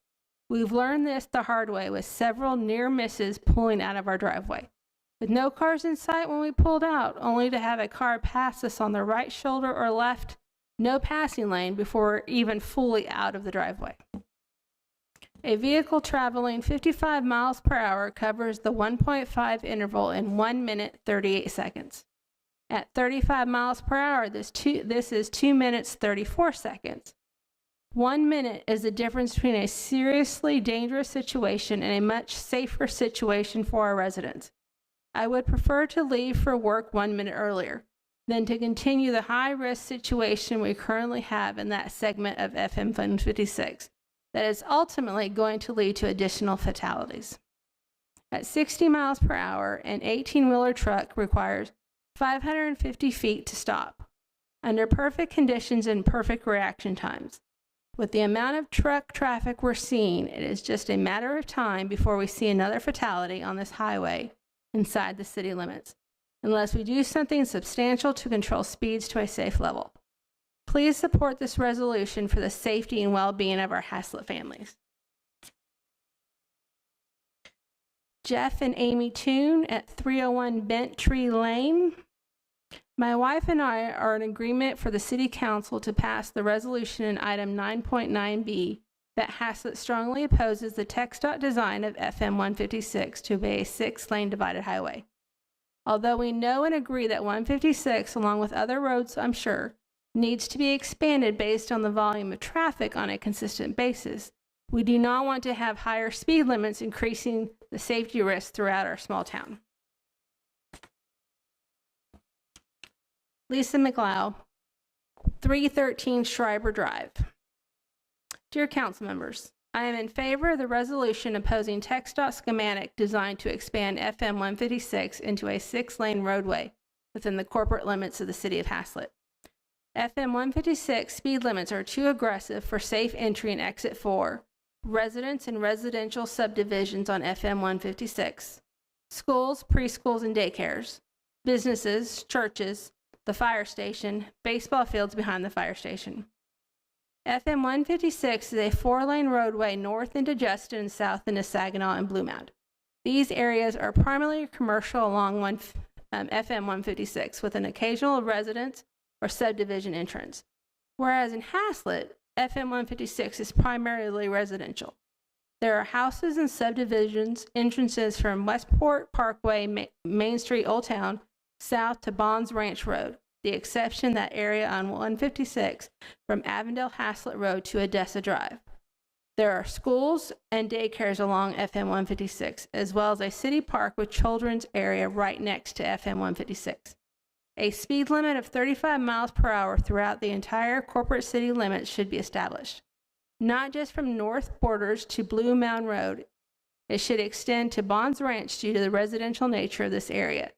We've learned this the hard way with several near misses pulling out of our driveway. With no cars in sight when we pulled out, only to have a car pass us on the right shoulder or left, no passing lane before we're even fully out of the driveway. A vehicle traveling 55 miles per hour covers the 1.5 interval in 1 minute 38 seconds. At 35 miles per hour, this is 2 minutes 34 seconds. 1 minute is the difference between a seriously dangerous situation and a much safer situation for our residents. I would prefer to leave for work 1 minute earlier than to continue the high-risk situation we currently have in that segment of FM 156 that is ultimately going to lead to additional fatalities. At 60 miles per hour, an 18-wheeler truck requires 550 feet to stop, under perfect conditions and perfect reaction times. With the amount of truck traffic we're seeing, it is just a matter of time before we see another fatality on this highway inside the city limits, unless we do something substantial to control speeds to a safe level. Please support this resolution for the safety and well-being of our Haslet families. Jeff and Amy Toon at 301 Bent Tree Lane. My wife and I are in agreement for the City Council to pass the resolution in item 9.9b that Haslet strongly opposes the TxDOT design of FM 156 to be a 6-lane divided highway. Although we know and agree that 156, along with other roads, I'm sure, needs to be expanded based on the volume of traffic on a consistent basis, we do not want to have higher speed limits increasing the safety risks throughout our small town. Lisa McLeod, 313 Schreiber Drive. Dear council members, I am in favor of the resolution opposing TxDOT schematic designed to expand FM 156 into a 6-lane roadway within the corporate limits of the city of Haslet. FM 156 speed limits are too aggressive for safe entry and exit for residents and residential subdivisions on FM 156, schools, preschools, and daycares, businesses, churches, the fire station, baseball fields behind the fire station. FM 156 is a 4-lane roadway north into Justin and south into Saginaw and Blue Mound. These areas are primarily commercial along FM 156 with an occasional residence or subdivision entrance, whereas in Haslet, FM 156 is primarily residential. There are houses and subdivisions entrances from Westport, Parkway, Main Street, Old Town, south to Bonds Ranch Road, the exception that area on 156 from Avondale Haslet Road to Odessa Drive. There are schools and daycares along FM 156, as well as a city park with children's area right next to FM 156. A speed limit of 35 miles per hour throughout the entire corporate city limits should be established, not just from north borders to Blue Mound Road. It should extend to Bonds Ranch due to the residential nature of this area.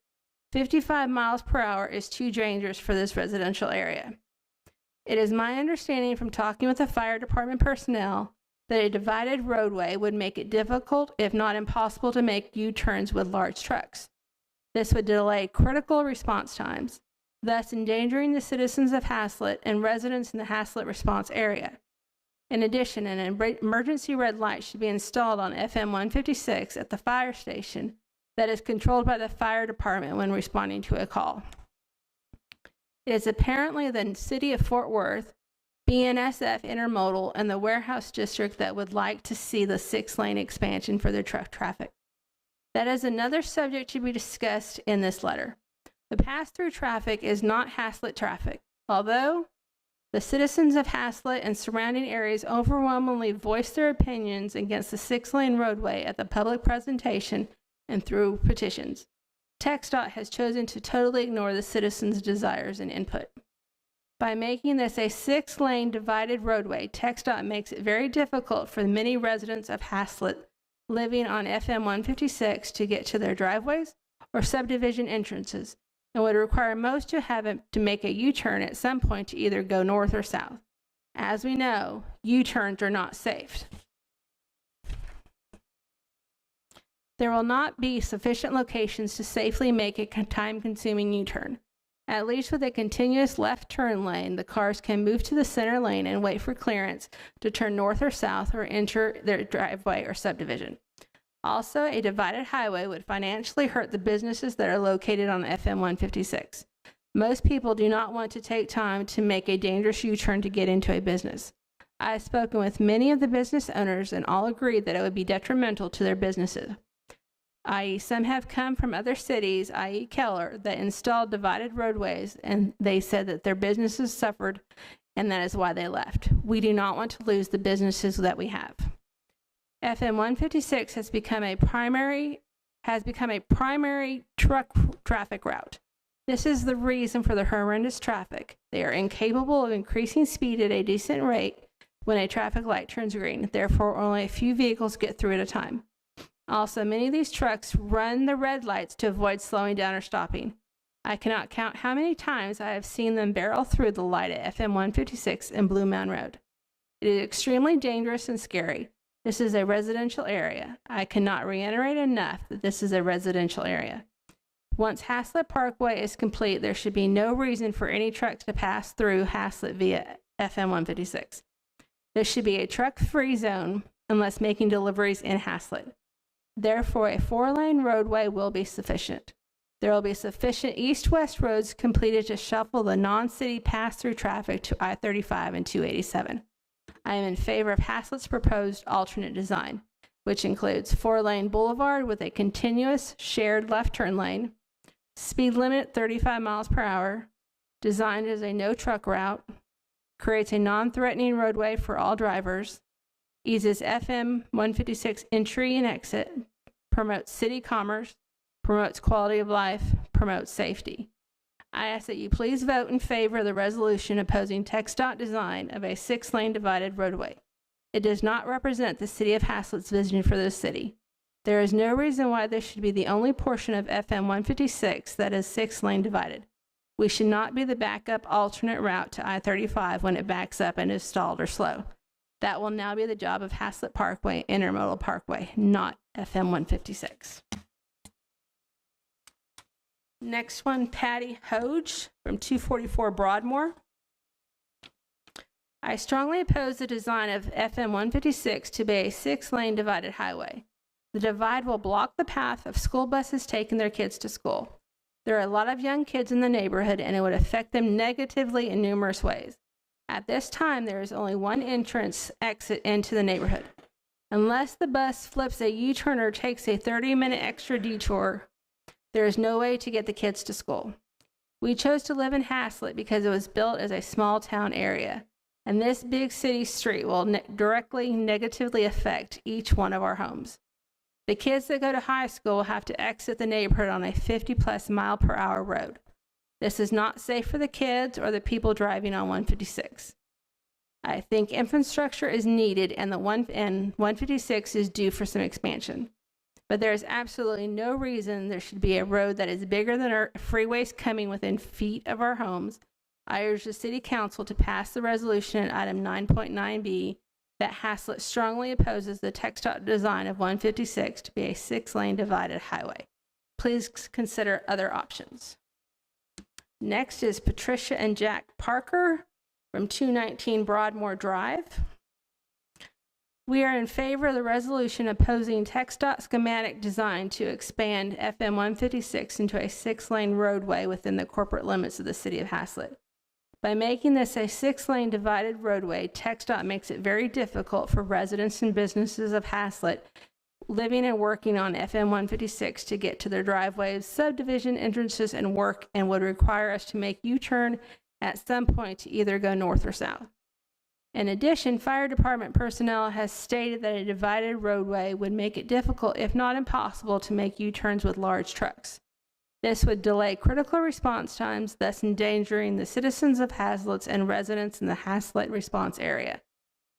55 miles per hour is too dangerous for this residential area. It is my understanding from talking with the fire department personnel that a divided roadway would make it difficult, if not impossible, to make U-turns with large trucks. This would delay critical response times, thus endangering the citizens of Haslet and residents in the Haslet response area. In addition, an emergency red light should be installed on FM 156 at the fire station that is controlled by the fire department when responding to a call. It is apparently the city of Fort Worth, BNSF Intermodal, and the Warehouse District that would like to see the 6-lane expansion for their truck traffic. That is another subject to be discussed in this letter. The pass-through traffic is not Haslet traffic, although the citizens of Haslet and surrounding areas overwhelmingly voiced their opinions against the 6-lane roadway at the public presentation and through petitions. TxDOT has chosen to totally ignore the citizens' desires and input. By making this a 6-lane divided roadway, TxDOT makes it very difficult for the many residents of Haslet living on FM 156 to get to their driveways or subdivision entrances, and would require most to have to make a U-turn at some point to either go north or south. As we know, U-turns are not safe. There will not be sufficient locations to safely make a time-consuming U-turn. At least with a continuous left turn lane, the cars can move to the center lane and wait for clearance to turn north or south or enter their driveway or subdivision. Also, a divided highway would financially hurt the businesses that are located on FM 156. Most people do not want to take time to make a dangerous U-turn to get into a business. I have spoken with many of the business owners and all agreed that it would be detrimental to their businesses, i.e. some have come from other cities, i.e. Keller, that installed divided roadways, and they said that their businesses suffered, and that is why they left. We do not want to lose the businesses that we have. FM 156 has become a primary truck traffic route. This is the reason for the horrendous traffic. They are incapable of increasing speed at a decent rate when a traffic light turns green. Therefore, only a few vehicles get through at a time. Also, many of these trucks run the red lights to avoid slowing down or stopping. I cannot count how many times I have seen them barrel through the light at FM 156 and Blue Mound Road. It is extremely dangerous and scary. This is a residential area. I cannot reiterate enough that this is a residential area. Once Haslet Parkway is complete, there should be no reason for any trucks to pass through Haslet via FM 156. This should be a truck-free zone unless making deliveries in Haslet. Therefore, a 4-lane roadway will be sufficient. There will be sufficient east-west roads completed to shuffle the non-city pass-through traffic to I-35 and 287. I am in favor of Haslet's proposed alternate design, which includes 4-lane boulevard with a continuous shared left turn lane, speed limit 35 miles per hour, designed as a no-truck route, creates a non-threatening roadway for all drivers, eases FM 156 entry and exit, promotes city commerce, promotes quality of life, promotes safety. I ask that you please vote in favor of the resolution opposing TxDOT design of a 6-lane divided roadway. It does not represent the city of Haslet's vision for this city. There is no reason why this should be the only portion of FM 156 that is 6-lane divided. We should not be the backup alternate route to I-35 when it backs up and is stalled or slow. That will now be the job of Haslet Parkway Intermodal Parkway, not FM 156. Next one, Patty Hoge from 244 Broadmoor. I strongly oppose the design of FM 156 to be a 6-lane divided highway. The divide will block the path of school buses taking their kids to school. There are a lot of young kids in the neighborhood, and it would affect them negatively in numerous ways. At this time, there is only one entrance exit into the neighborhood. Unless the bus flips a U-turn or takes a 30-minute extra detour, there is no way to get the kids to school. We chose to live in Haslet because it was built as a small town area, and this big city street will directly negatively affect each one of our homes. The kids that go to high school will have to exit the neighborhood on a 50+ mile per hour road. This is not safe for the kids or the people driving on 156. I think infrastructure is needed, and 156 is due for some expansion. But there is absolutely no reason there should be a road that is bigger than our freeways coming within feet of our homes. I urge the City Council to pass the resolution in item 9.9b that Haslet strongly opposes the TxDOT design of 156 to be a 6-lane divided highway. Please consider other options. Next is Patricia and Jack Parker from 219 Broadmoor Drive. We are in favor of the resolution opposing TxDOT schematic design to expand FM 156 into a 6-lane roadway within the corporate limits of the city of Haslet. By making this a 6-lane divided roadway, TxDOT makes it very difficult for residents and businesses of Haslet living and working on FM 156 to get to their driveways, subdivision entrances, and work, and would require us to make U-turn at some point to either go north or south. In addition, fire department personnel has stated that a divided roadway would make it difficult, if not impossible, to make U-turns with large trucks. This would delay critical response times, thus endangering the citizens of Haslet and residents in the Haslet response area.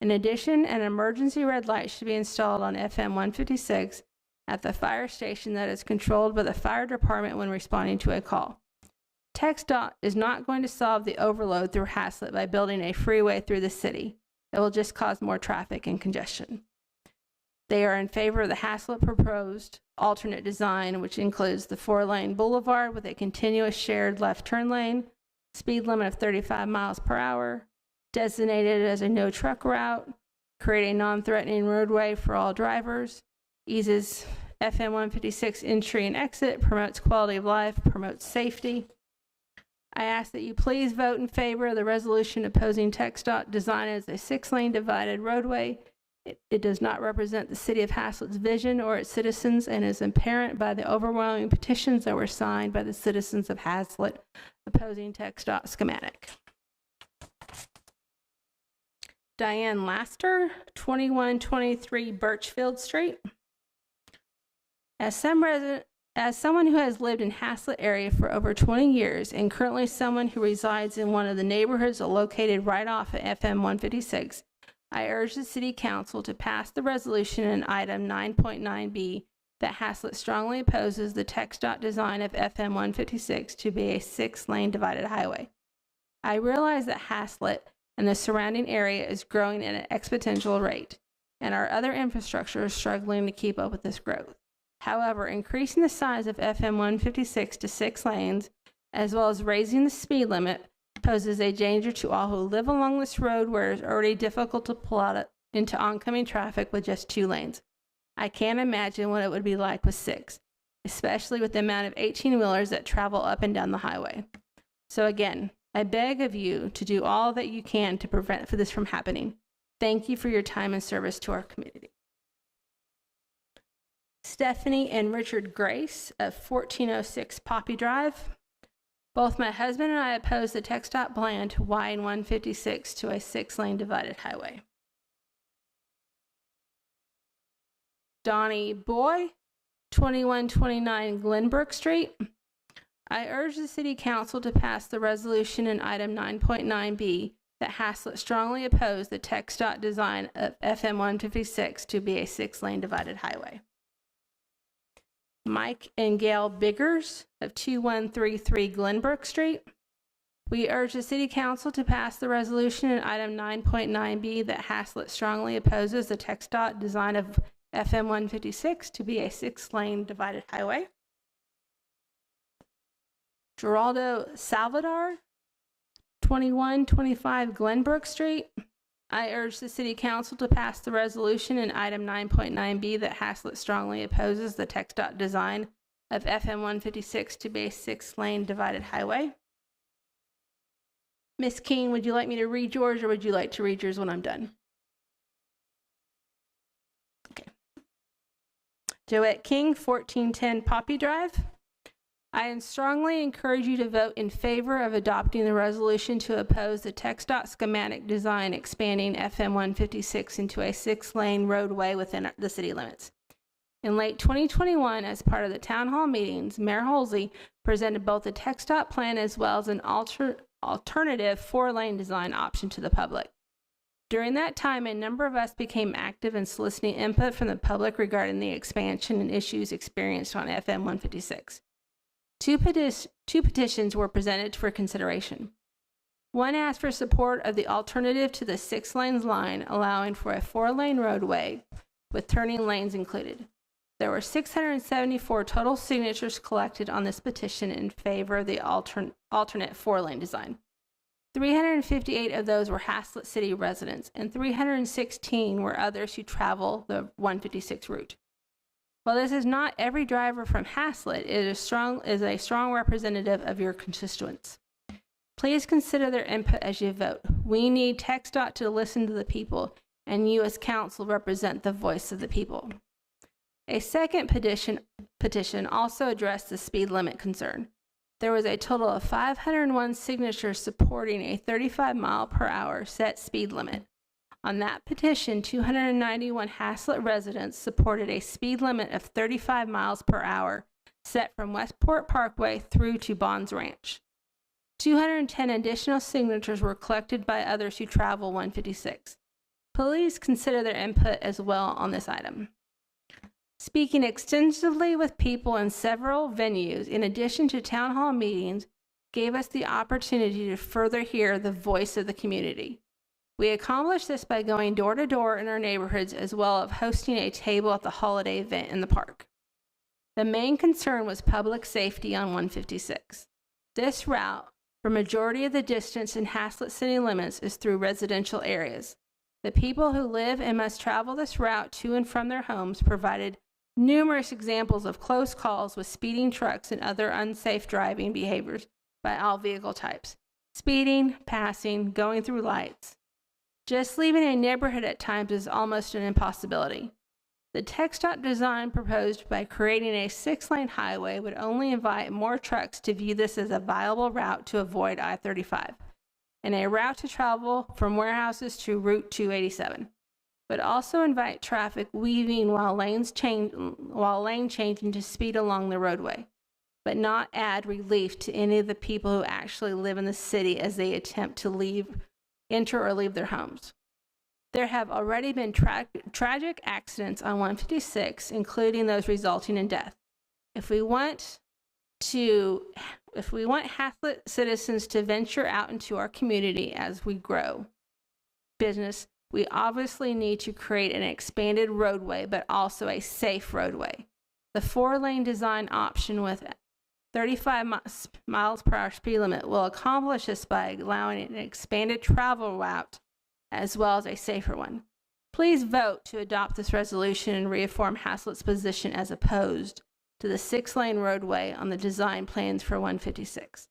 In addition, an emergency red light should be installed on FM 156 at the fire station that is controlled by the fire department when responding to a call. TxDOT is not going to solve the overload through Haslet by building a freeway through the city. It will just cause more traffic and congestion. They are in favor of the Haslet proposed alternate design, which includes the 4-lane boulevard with a continuous shared left turn lane, speed limit of 35 miles per hour, designated as a no truck route, create a non-threatening roadway for all drivers, eases FM 156 entry and exit, promotes quality of life, promotes safety. I ask that you please vote in favor of the resolution opposing TxDOT design as a 6-lane divided roadway. It does not represent the city of Haslet's vision or its citizens and is apparent by the overwhelming petitions that were signed by the citizens of Haslet opposing TxDOT schematic. Diane Laster, 2123 Birchfield Street. As someone who has lived in Haslet area for over 20 years and currently someone who resides in one of the neighborhoods located right off of FM 156, I urge the City Council to pass the resolution in item 9.9B that Haslet strongly opposes the TxDOT design of FM 156 to be a 6-lane divided highway. I realize that Haslet and the surrounding area is growing at an exponential rate, and our other infrastructure is struggling to keep up with this growth. However, increasing the size of FM 156 to 6 lanes, as well as raising the speed limit, poses a danger to all who live along this road where it is already difficult to pull out into oncoming traffic with just 2 lanes. I can't imagine what it would be like with 6, especially with the amount of 18-wheelers that travel up and down the highway. So again, I beg of you to do all that you can to prevent this from happening. Thank you for your time and service to our community. Stephanie and Richard Grace of 1406 Poppy Drive. Both my husband and I oppose the TxDOT plan to widen 156 to a 6-lane divided highway. Donnie Boy, 2129 Glenbrook Street. I urge the City Council to pass the resolution in item 9.9B that Haslet strongly oppose the TxDOT design of FM 156 to be a 6-lane divided highway. Mike and Gail Biggers of 2133 Glenbrook Street. We urge the City Council to pass the resolution in item 9.9B that Haslet strongly opposes the TxDOT design of FM 156 to be a 6-lane divided highway. Geraldo Salvador, 2125 Glenbrook Street. I urge the City Council to pass the resolution in item 9.9B that Haslet strongly opposes the TxDOT design of FM 156 to be a 6-lane divided highway. Ms. King, would you like me to read yours or would you like to read yours when I'm done? Okay. Joette King, 1410 Poppy Drive. I strongly encourage you to vote in favor of adopting the resolution to oppose the TxDOT schematic design expanding FM 156 into a 6-lane roadway within the city limits. In late 2021, as part of the town hall meetings, Mayor Holsey presented both the TxDOT plan as well as an alternative 4-lane design option to the public. During that time, a number of us became active in soliciting input from the public regarding the expansion and issues experienced on FM 156. Two petitions were presented for consideration. One asked for support of the alternative to the 6-lane line, allowing for a 4-lane roadway with turning lanes included. There were 674 total signatures collected on this petition in favor of the alternate 4-lane design. 358 of those were Haslet City residents, and 316 were others who travel the 156 route. While this is not every driver from Haslet, it is a strong representative of your constituents. Please consider their input as you vote. We need TxDOT to listen to the people, and you as council represent the voice of the people. A second petition also addressed the speed limit concern. There was a total of 501 signatures supporting a 35-mile-per-hour set speed limit. On that petition, 291 Haslet residents supported a speed limit of 35 miles per hour set from Westport Parkway through to Bonds Ranch. 210 additional signatures were collected by others who travel 156. Please consider their input as well on this item. Speaking extensively with people in several venues, in addition to town hall meetings, gave us the opportunity to further hear the voice of the community. We accomplished this by going door to door in our neighborhoods as well as hosting a table at the holiday event in the park. The main concern was public safety on 156. This route, for majority of the distance in Haslet city limits, is through residential areas. The people who live and must travel this route to and from their homes provided numerous examples of close calls with speeding trucks and other unsafe driving behaviors by all vehicle types. Speeding, passing, going through lights. Just leaving a neighborhood at times is almost an impossibility. The TxDOT design proposed by creating a 6-lane highway would only invite more trucks to view this as a viable route to avoid I-35 and a route to travel from warehouses to Route 287, but also invite traffic weaving while lane changing to speed along the roadway, but not add relief to any of the people who actually live in the city as they attempt to enter or leave their homes. There have already been tragic accidents on 156, including those resulting in death. If we want Haslet citizens to venture out into our community as we grow business, we obviously need to create an expanded roadway, but also a safe roadway. The 4-lane design option with 35 miles per hour speed limit will accomplish this by allowing an expanded travel route as well as a safer one. Please vote to adopt this resolution and reaffirm Haslet's position as opposed to the 6-lane roadway on the design plans for 156.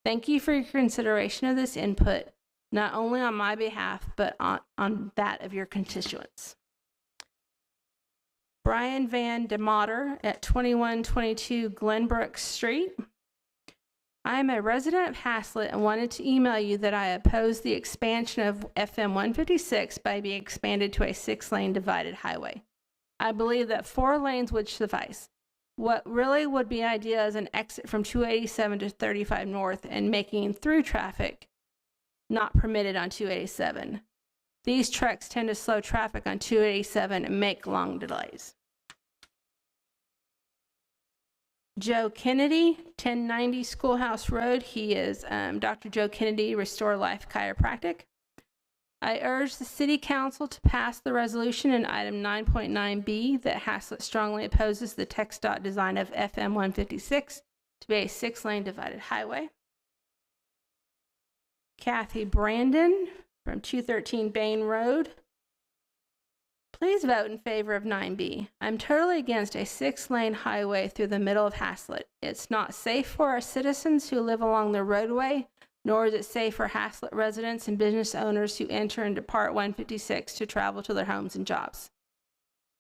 Thank you for your consideration of this input, not only on my behalf, but on that of your constituents. Brian Van DeMotter at 2122 Glenbrook Street. I am a resident of Haslet and wanted to email you that I oppose the expansion of FM 156 by being expanded to a 6-lane divided highway. I believe that 4 lanes would suffice. What really would be ideal is an exit from 287 to 35 North and making through traffic not permitted on 287. These trucks tend to slow traffic on 287 and make long delays. Joe Kennedy, 1090 Schoolhouse Road. He is Dr. Joe Kennedy, Restore Life Chiropractic. I urge the City Council to pass the resolution in item 9.9b that Haslet strongly opposes the TxDOT design of FM 156 to be a 6-lane divided highway. Kathy Brandon from 213 Bain Road. Please vote in favor of 9B. I'm totally against a 6-lane highway through the middle of Haslet. It's not safe for our citizens who live along the roadway, nor is it safe for Haslet residents and business owners who enter and depart 156 to travel to their homes and jobs.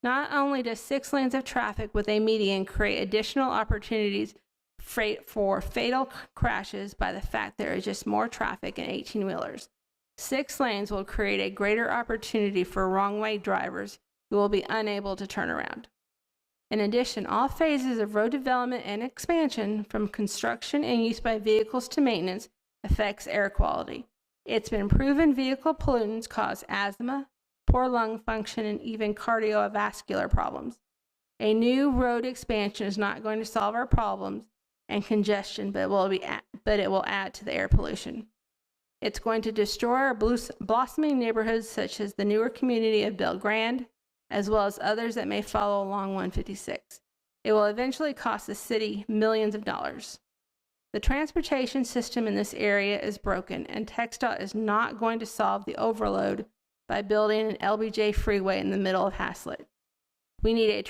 Not only does 6 lanes of traffic with a median create additional opportunities for fatal crashes by the fact there is just more traffic in 18-wheelers, 6 lanes will create a greater opportunity for wrong-way drivers who will be unable to turn around. In addition, all phases of road development and expansion, from construction and use by vehicles to maintenance, affects air quality. It's been proven vehicle pollutants cause asthma, poor lung function, and even cardiovascular problems. A new road expansion is not going to solve our problems and congestion, but it will add to the air pollution. It's going to destroy our blossoming neighborhoods such as the newer community of Belle Grande, as well as others that may follow along 156. It will eventually cost the city millions of dollars. The transportation system in this area is broken, and TxDOT is not going to solve the overload by building an LBJ freeway in the middle of Haslet. We need a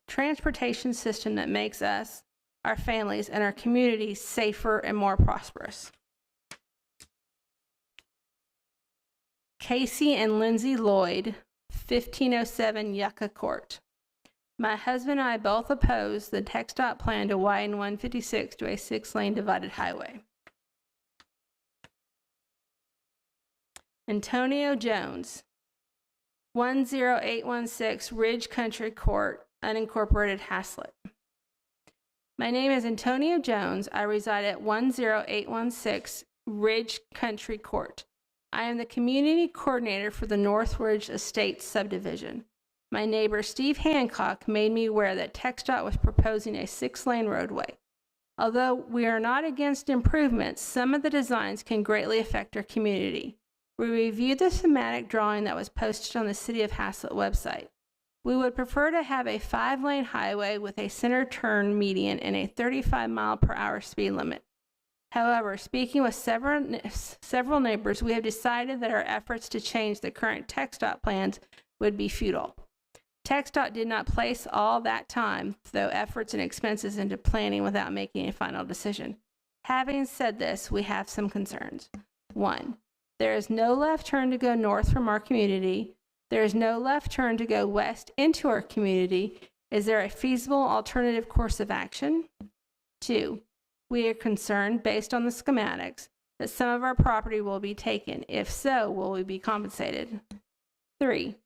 transportation system that makes us, our families, and our communities safer and more prosperous. Casey and Lindsay Lloyd, 1507 Yucca Court. My husband and I both oppose the TxDOT plan to widen 156 to a 6-lane divided highway. Antonio Jones, 10816 Ridge Country Court, unincorporated Haslet. My name is Antonio Jones. I reside at 10816 Ridge Country Court. I am the community coordinator for the Northridge Estates subdivision. My neighbor Steve Hancock made me aware that TxDOT was proposing a 6-lane roadway. Although we are not against improvements, some of the designs can greatly affect our community. We reviewed the schematic drawing that was posted on the City of Haslet website. We would prefer to have a 5-lane highway with a center turn median and a 35 mile per hour speed limit. However, speaking with several neighbors, we have decided that our efforts to change the current TxDOT plans would be futile. TxDOT did not place all that time, though efforts and expenses, into planning without making a final decision. Having said this, we have some concerns. 1, there is no left turn to go north from our community. There is no left turn to go west into our community. Is there a feasible alternative course of action? 2, we are concerned, based on the schematics, that some of our property will be taken. If so, will we be compensated? 3,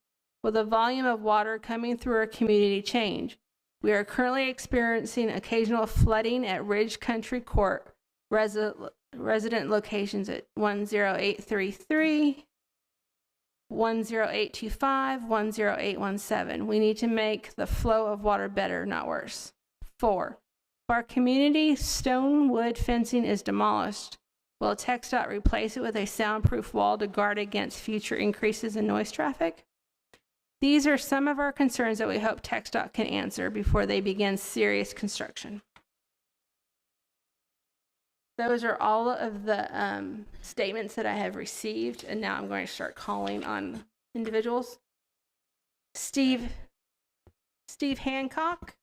will the volume of water coming through our community change? We are currently experiencing occasional flooding at Ridge Country Court resident locations at 10833, 10825, 10817. We need to make the flow of water better, not worse. 4, if our community stone wood fencing is demolished, will TxDOT replace it with a soundproof wall to guard against future increases in noise traffic? These are some of our concerns that we hope TxDOT can answer before they begin serious construction. Those are all of the statements that I have received, and now I'm going to start calling on individuals. Steve Hancock.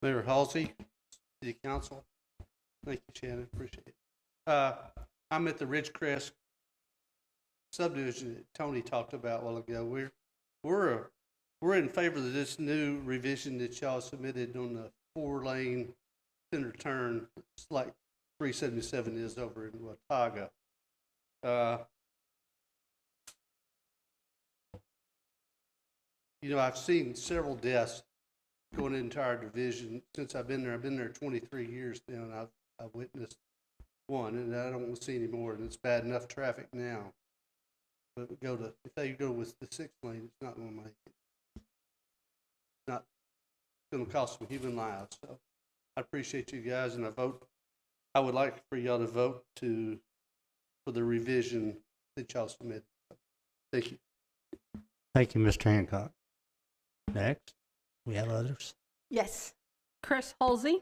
Mayor Halsey, City Council. Thank you, Shannon. Appreciate it. I'm at the Ridgecrest subdivision that Tony talked about a while ago. We're in favor of this new revision that y'all submitted on the 4-lane center turn. It's like 377 is over in Watauga. You know, I've seen several deaths going into our division since I've been there. I've been there 23 years now, and I've witnessed one, and I don't want to see any more. And it's bad enough traffic now. But if they go with the 6 lane, it's not going to make it. It's not going to cost some human lives. So I appreciate you guys, and I would like for y'all to vote for the revision that y'all submitted. Thank you. Thank you, Mr. Hancock. Next, we have others. Yes. Chris Halsey.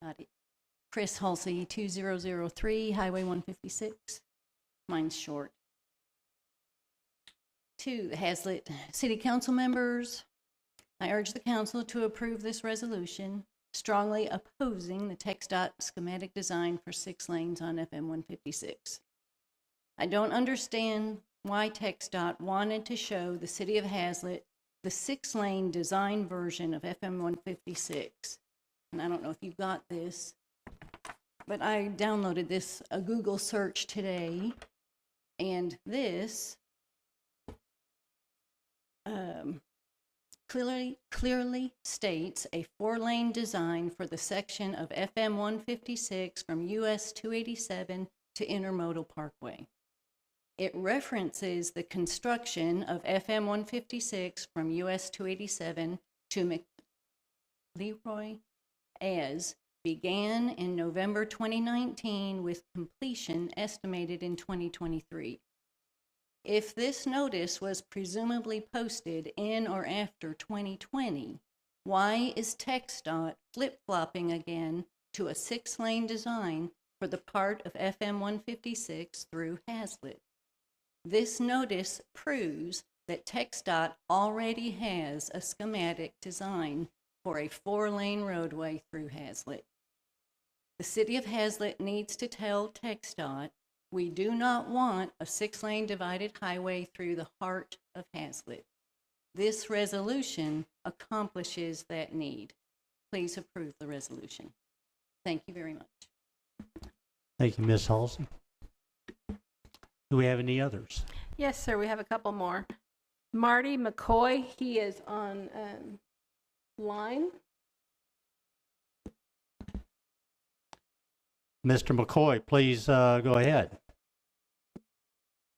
Got it. Chris Halsey, 2003, Highway 156. Mine's short. To the Haslet City Council members, I urge the council to approve this resolution, strongly opposing the TxDOT schematic design for 6 lanes on FM 156. I don't understand why TxDOT wanted to show the city of Haslet the 6-lane design version of FM 156. And I don't know if you got this, but I downloaded this, a Google search today, and this clearly states a 4-lane design for the section of FM 156 from US 287 to Intermodal Parkway. It references the construction of FM 156 from US 287 to McLeroy as began in November 2019 with completion estimated in 2023. If this notice was presumably posted in or after 2020, why is TxDOT flip-flopping again to a 6-lane design for the part of FM 156 through Haslet? This notice proves that TxDOT already has a schematic design for a 4-lane roadway through Haslet. The city of Haslet needs to tell TxDOT we do not want a 6-lane divided highway through the heart of Haslet. This resolution accomplishes that need. Please approve the resolution. Thank you very much. Thank you, Ms. Halsey. Do we have any others? Yes, sir. We have a couple more. Marty McCoy, he is on line. Mr. McCoy, please go ahead.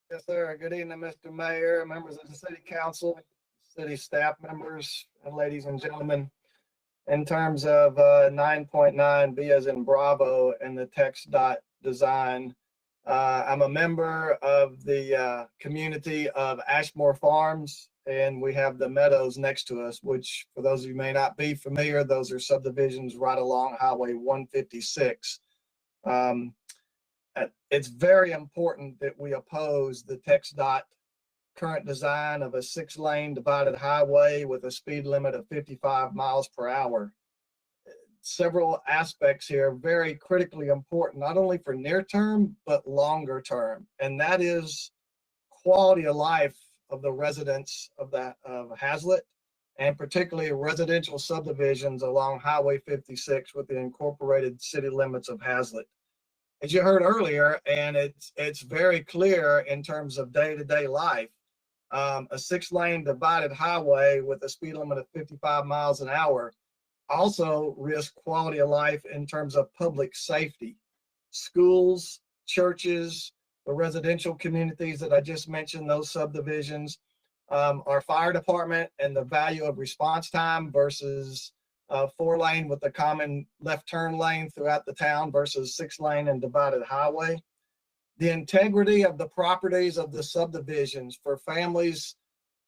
Yes, sir. Good evening, Mr. Mayor, members of the City Council, city staff members, and ladies and gentlemen. In terms of 9.9B as in Bravo and the TxDOT design, I'm a member of the community of Ashmore Farms and we have the meadows next to us, which for those of you who may not be familiar, those are subdivisions right along Highway 156. It's very important that we oppose the TxDOT current design of a 6-lane divided highway with a speed limit of 55 miles per hour. Several aspects here very critically important, not only for near term, but longer term. And that is quality of life of the residents of Haslet, and particularly residential subdivisions along Highway 56 with the incorporated city limits of Haslet. As you heard earlier, and it's very clear in terms of day-to-day life, a 6-lane divided highway with a speed limit of 55 miles an hour also risks quality of life in terms of public safety. Schools, churches, the residential communities that I just mentioned, those subdivisions, our fire department and the value of response time versus 4-lane with the common left turn lane throughout the town versus 6-lane and divided highway. The integrity of the properties of the subdivisions for families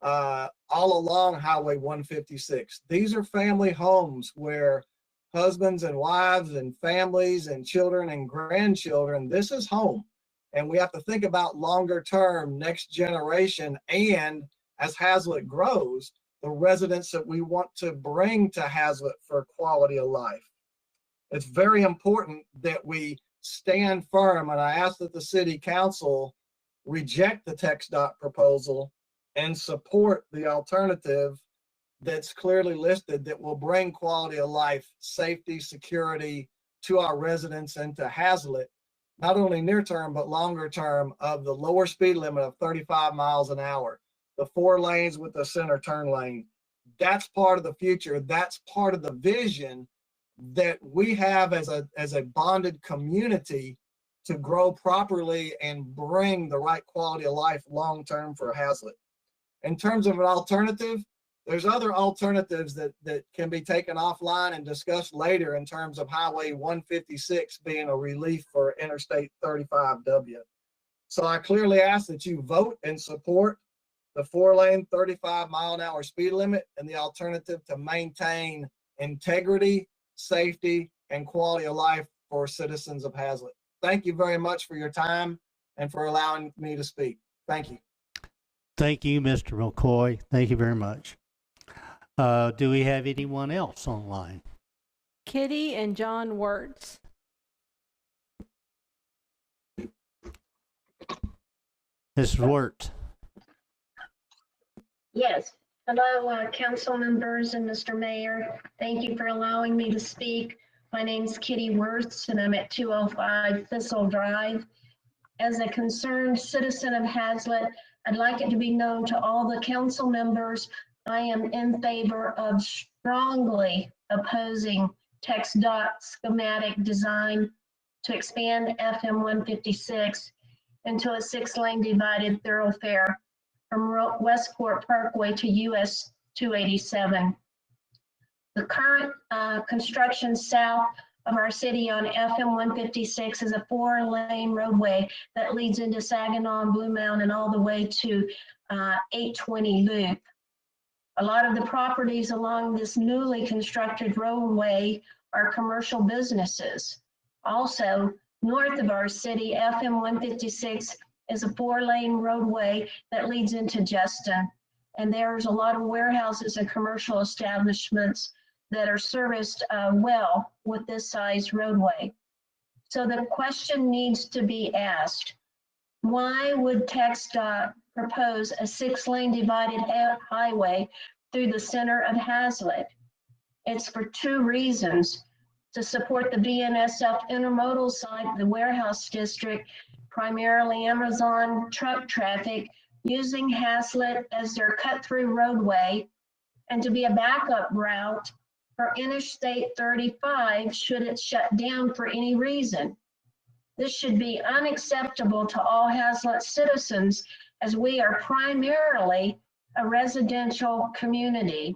all along Highway 156. These are family homes where husbands and wives and families and children and grandchildren, this is home. And we have to think about longer term, next generation, and as Haslet grows, the residents that we want to bring to Haslet for quality of life. It's very important that we stand firm, and I ask that the city council reject the TxDOT proposal and support the alternative that's clearly listed that will bring quality of life, safety, security to our residents and to Haslet, not only near term, but longer term, of the lower speed limit of 35 miles an hour, the 4 lanes with the center turn lane. That's part of the future. That's part of the vision that we have as a bonded community to grow properly and bring the right quality of life long-term for Haslet. In terms of an alternative, there's other alternatives that can be taken offline and discussed later in terms of Highway 156 being a relief for Interstate 35W. So I clearly ask that you vote and support the 4-lane 35-mile-an-hour speed limit and the alternative to maintain integrity, safety, and quality of life for citizens of Haslet. Thank you very much for your time and for allowing me to speak. Thank you. Thank you, Mr. McCoy. Thank you very much. Do we have anyone else online? Kitty and John Wertz. Mrs. Wertz. Yes. Hello, council members and Mr. Mayor. Thank you for allowing me to speak. My name's Kitty Wertz, and I'm at 205 Thistle Drive. As a concerned citizen of Haslet, I'd like it to be known to all the council members, I am in favor of strongly opposing TxDOT schematic design to expand FM 156 into a 6-lane divided thoroughfare from Westport Parkway to US 287. The current construction south of our city on FM 156 is a 4-lane roadway that leads into Saginaw and Blue Mountain and all the way to 820 Loop. A lot of the properties along this newly constructed roadway are commercial businesses. Also, north of our city, FM 156 is a 4-lane roadway that leads into Justin. And there's a lot of warehouses and commercial establishments that are serviced well with this size roadway. So the question needs to be asked, why would TxDOT propose a 6-lane divided highway through the center of Haslet? It's for 2 reasons: to support the BNSF intermodal side of the warehouse district, primarily Amazon truck traffic, using Haslet as their cut-through roadway, and to be a backup route for Interstate 35 should it shut down for any reason. This should be unacceptable to all Haslet citizens, as we are primarily a residential community.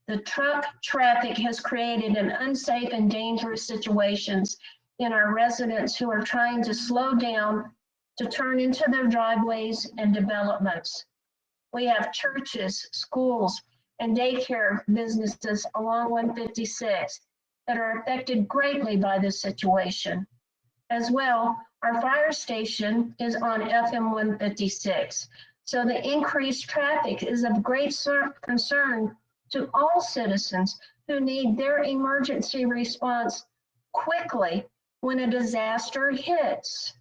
The truck traffic has created an unsafe and dangerous situations in our residents who are trying to slow down to turn into their driveways and developments. We have churches, schools, and daycare businesses along 156 that are affected greatly by this situation. As well, our fire station is on FM 156, so the increased traffic is of great concern to all citizens who need their emergency response quickly when a disaster hits.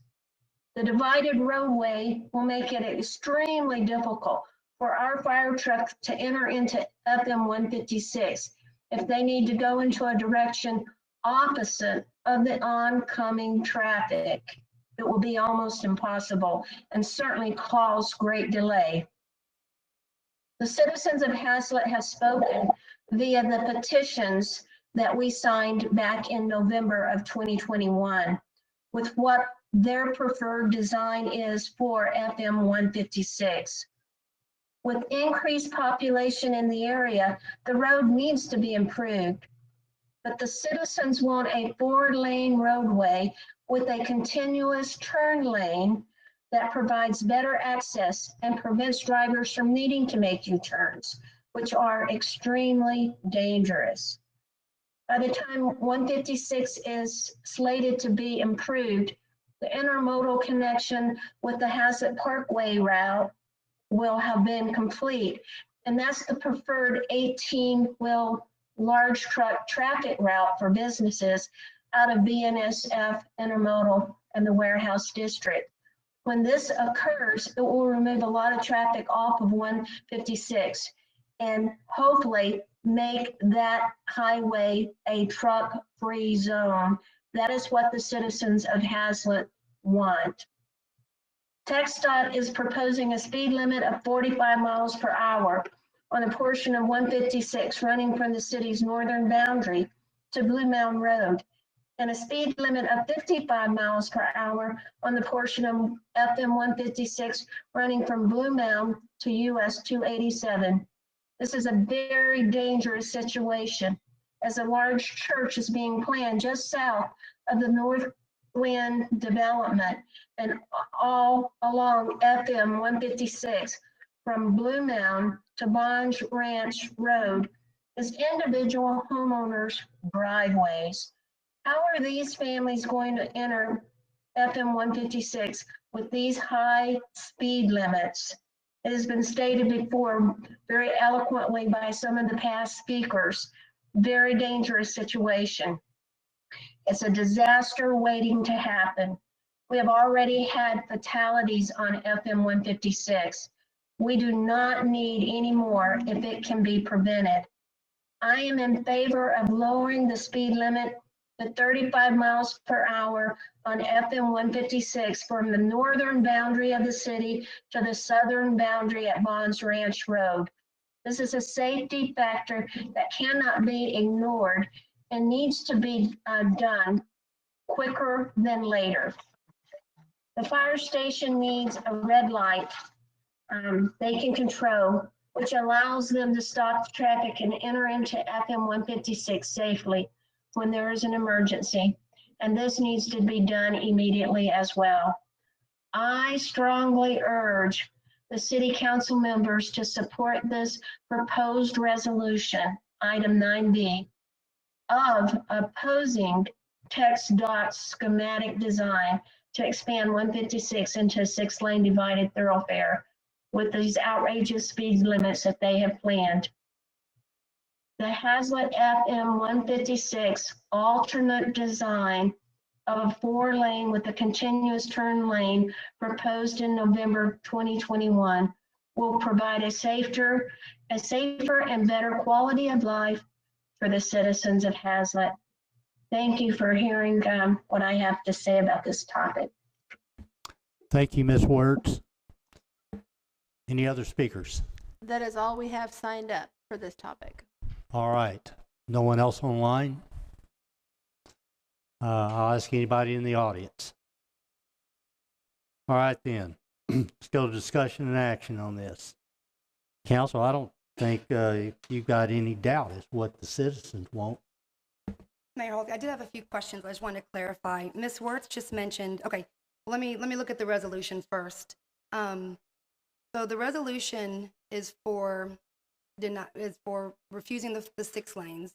The divided roadway will make it extremely difficult for our fire trucks to enter into FM 156 if they need to go into a direction opposite of the oncoming traffic. It will be almost impossible and certainly cause great delay. The citizens of Haslet have spoken via the petitions that we signed back in November of 2021 with what their preferred design is for FM 156. With increased population in the area, the road needs to be improved, but the citizens want a 4-lane roadway with a continuous turn lane that provides better access and prevents drivers from needing to make U-turns, which are extremely dangerous. By the time 156 is slated to be improved, the intermodal connection with the Haslet Parkway route will have been complete, and that's the preferred 18-wheel large truck traffic route for businesses out of BNSF Intermodal and the Warehouse District. When this occurs, it will remove a lot of traffic off of 156 and hopefully make that highway a truck-free zone. That is what the citizens of Haslet want. TxDOT is proposing a speed limit of 45 miles per hour on a portion of 156 running from the city's northern boundary to Blue Mound Road, and a speed limit of 55 miles per hour on the portion of FM 156 running from Blue Mound to US 287. This is a very dangerous situation as a large church is being planned just south of the North Wind development and all along FM 156 from Blue Mound to Bonds Ranch Road is individual homeowners' driveways. How are these families going to enter FM 156 with these high speed limits? It has been stated before very eloquently by some of the past speakers. Very dangerous situation. It's a disaster waiting to happen. We have already had fatalities on FM 156. We do not need any more if it can be prevented. I am in favor of lowering the speed limit to 35 miles per hour on FM 156 from the northern boundary of the city to the southern boundary at Bonds Ranch Road. This is a safety factor that cannot be ignored and needs to be done quicker than later. The fire station needs a red light they can control, which allows them to stop the traffic and enter into FM 156 safely when there is an emergency. And this needs to be done immediately as well. I strongly urge the city council members to support this proposed resolution, item 9B, of opposing TxDOT's schematic design to expand 156 into a 6-lane divided thoroughfare with these outrageous speed limits that they have planned. The Haslet FM 156 alternate design of a 4-lane with a continuous turn lane proposed in November 2021 will provide a safer and better quality of life for the citizens of Haslet. Thank you for hearing what I have to say about this topic. Thank you, Ms. Wertz. Any other speakers? That is all we have signed up for this topic. All right. No one else online? I'll ask anybody in the audience. All right, then. Let's go to discussion and action on this. Council, I don't think you've got any doubt as what the citizens want. Mayor Holt, I did have a few questions. I just wanted to clarify. Ms. Wertz just mentioned, okay, let me look at the resolution first. So the resolution is for refusing the 6 lanes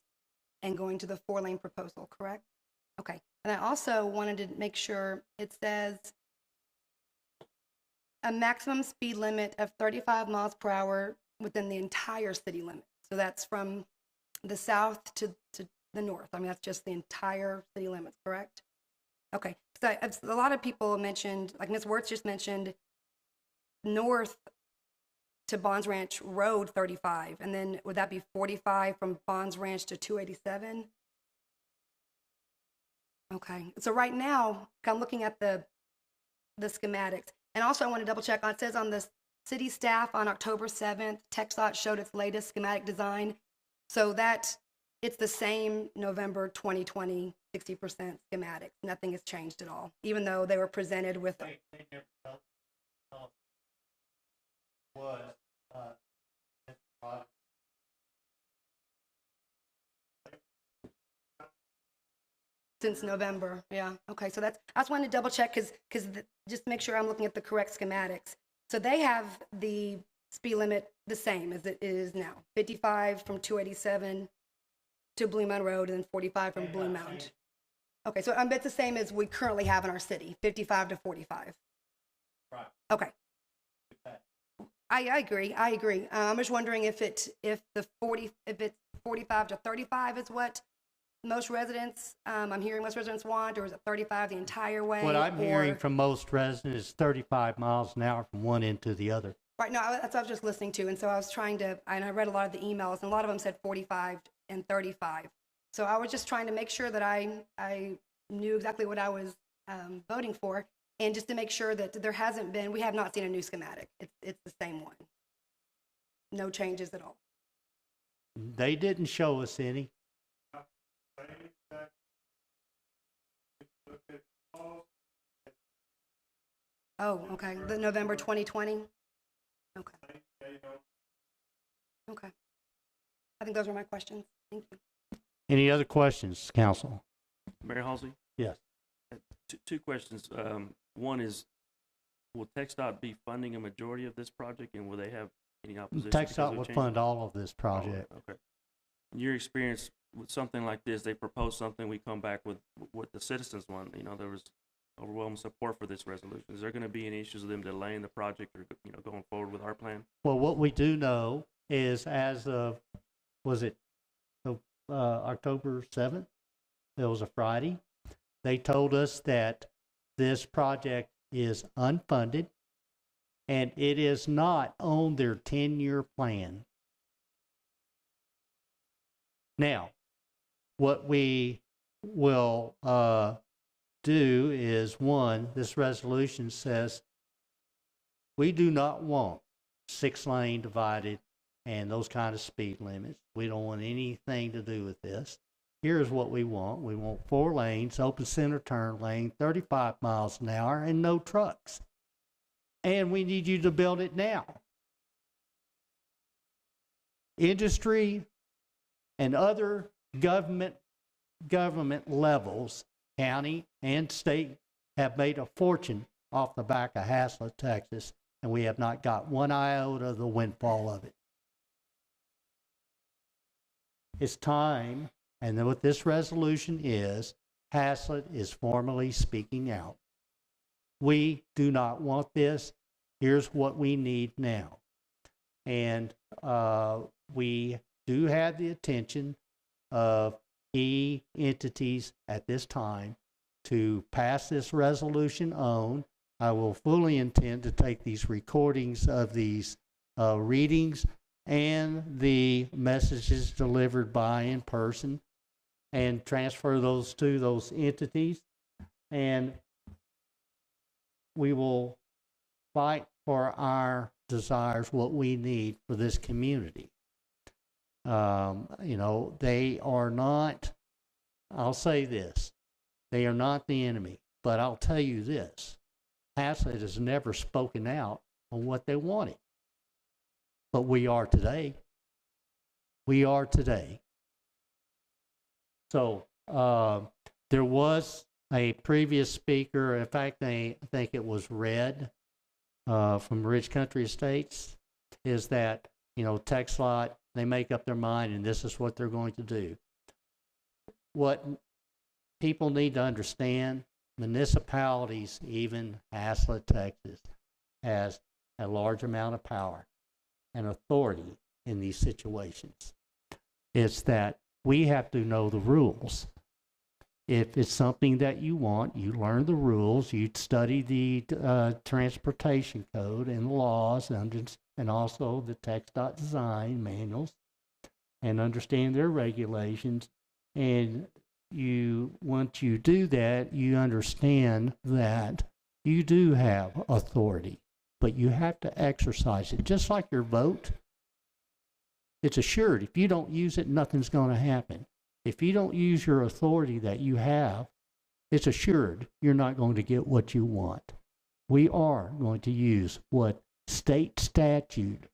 and going to the 4-lane proposal, correct? Okay. And I also wanted to make sure it says a maximum speed limit of 35 miles per hour within the entire city limit. So that's from the south to the north. I mean, that's just the entire city limits, correct? Okay. So a lot of people mentioned, like Ms. Wertz just mentioned, north to Bonds Ranch Road 35, and then would that be 45 from Bonds Ranch to 287? Okay, so right now, I'm looking at the schematics, and also I want to double check on, it says on the city staff on October 7th, TxDOT showed its latest schematic design, so that it's the same November 2020 60% schematics. Nothing has changed at all, even though they were presented with. Since November, yeah. Okay, so that's, I just wanted to double check because just make sure I'm looking at the correct schematics. So they have the speed limit the same as it is now, 55 from 287 to Blue Mountain Road and then 45 from Blue Mountain. Okay, so it's the same as we currently have in our city, 55 to 45. Right. Okay. I agree. I'm just wondering if it's 45 to 35 is what most residents, I'm hearing most residents want, or is it 35 the entire way? What I'm hearing from most residents is 35 miles an hour from one end to the other. Right, no, that's what I was just listening to, and so I was trying to, and I read a lot of the emails, and a lot of them said 45 and 35. So I was just trying to make sure that I knew exactly what I was voting for, and just to make sure that we have not seen a new schematic. It's the same one. No changes at all. They didn't show us any. Oh, okay, the November 2020? Okay. Okay. I think those were my questions. Thank you. Any other questions, council? Mayor Halsey? Yes. Two questions. One is, will TxDOT be funding a majority of this project, and will they have any opposition? TxDOT would fund all of this project. Oh, okay. In your experience with something like this, they propose something, we come back with what the citizens want. You know, there was overwhelming support for this resolution. Is there going to be any issues with them delaying the project or, going forward with our plan? Well, what we do know is as of, October 7th? It was a Friday. They told us that this project is unfunded and it is not on their 10-year plan. Now, what we will do is, one, this resolution says we do not want 6-lane divided and those kind of speed limits. We don't want anything to do with this. Here's what we want. We want 4 lanes, open center turn lane, 35 miles an hour, and no trucks. And we need you to build it now. Industry and other government levels, county and state, have made a fortune off the back of Haslet, Texas, and we have not got one iota of the windfall of it. It's time, and then what this resolution is, Haslet is formally speaking out. We do not want this. Here's what we need now. And we do have the attention of key entities at this time to pass this resolution on. I will fully intend to take these recordings of these readings and the messages delivered by in person and transfer those to those entities. And we will fight for our desires, what we need for this community. They are not, I'll say this, they are not the enemy, but I'll tell you this, Haslet has never spoken out on what they wanted. But we are today. We are today. So there was a previous speaker, in fact, I think it was Red from Ridge Country Estates, is that, you know, TxDOT, they make up their mind and this is what they're going to do. What people need to understand, municipalities, even Haslet, Texas, has a large amount of power and authority in these situations. It's that we have to know the rules. If it's something that you want, you learn the rules, you study the transportation code and the laws, and also the TxDOT design manuals, and understand their regulations. And once you do that, you understand that you do have authority, but you have to exercise it. Just like your vote, it's assured. If you don't use it, nothing's going to happen. If you don't use your authority that you have, it's assured you're not going to get what you want. We are going to use what state statute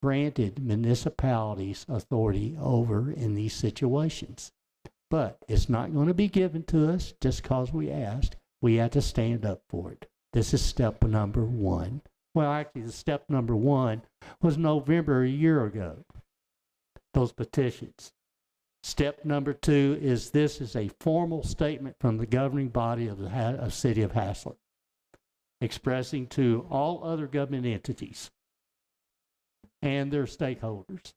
granted municipalities authority over in these situations. But it's not going to be given to us just because we asked. We have to stand up for it. This is step number one. Well, actually, the step number one was November a year ago, those petitions. Step number two is this is a formal statement from the governing body of the City of Haslet, expressing to all other government entities and their stakeholders.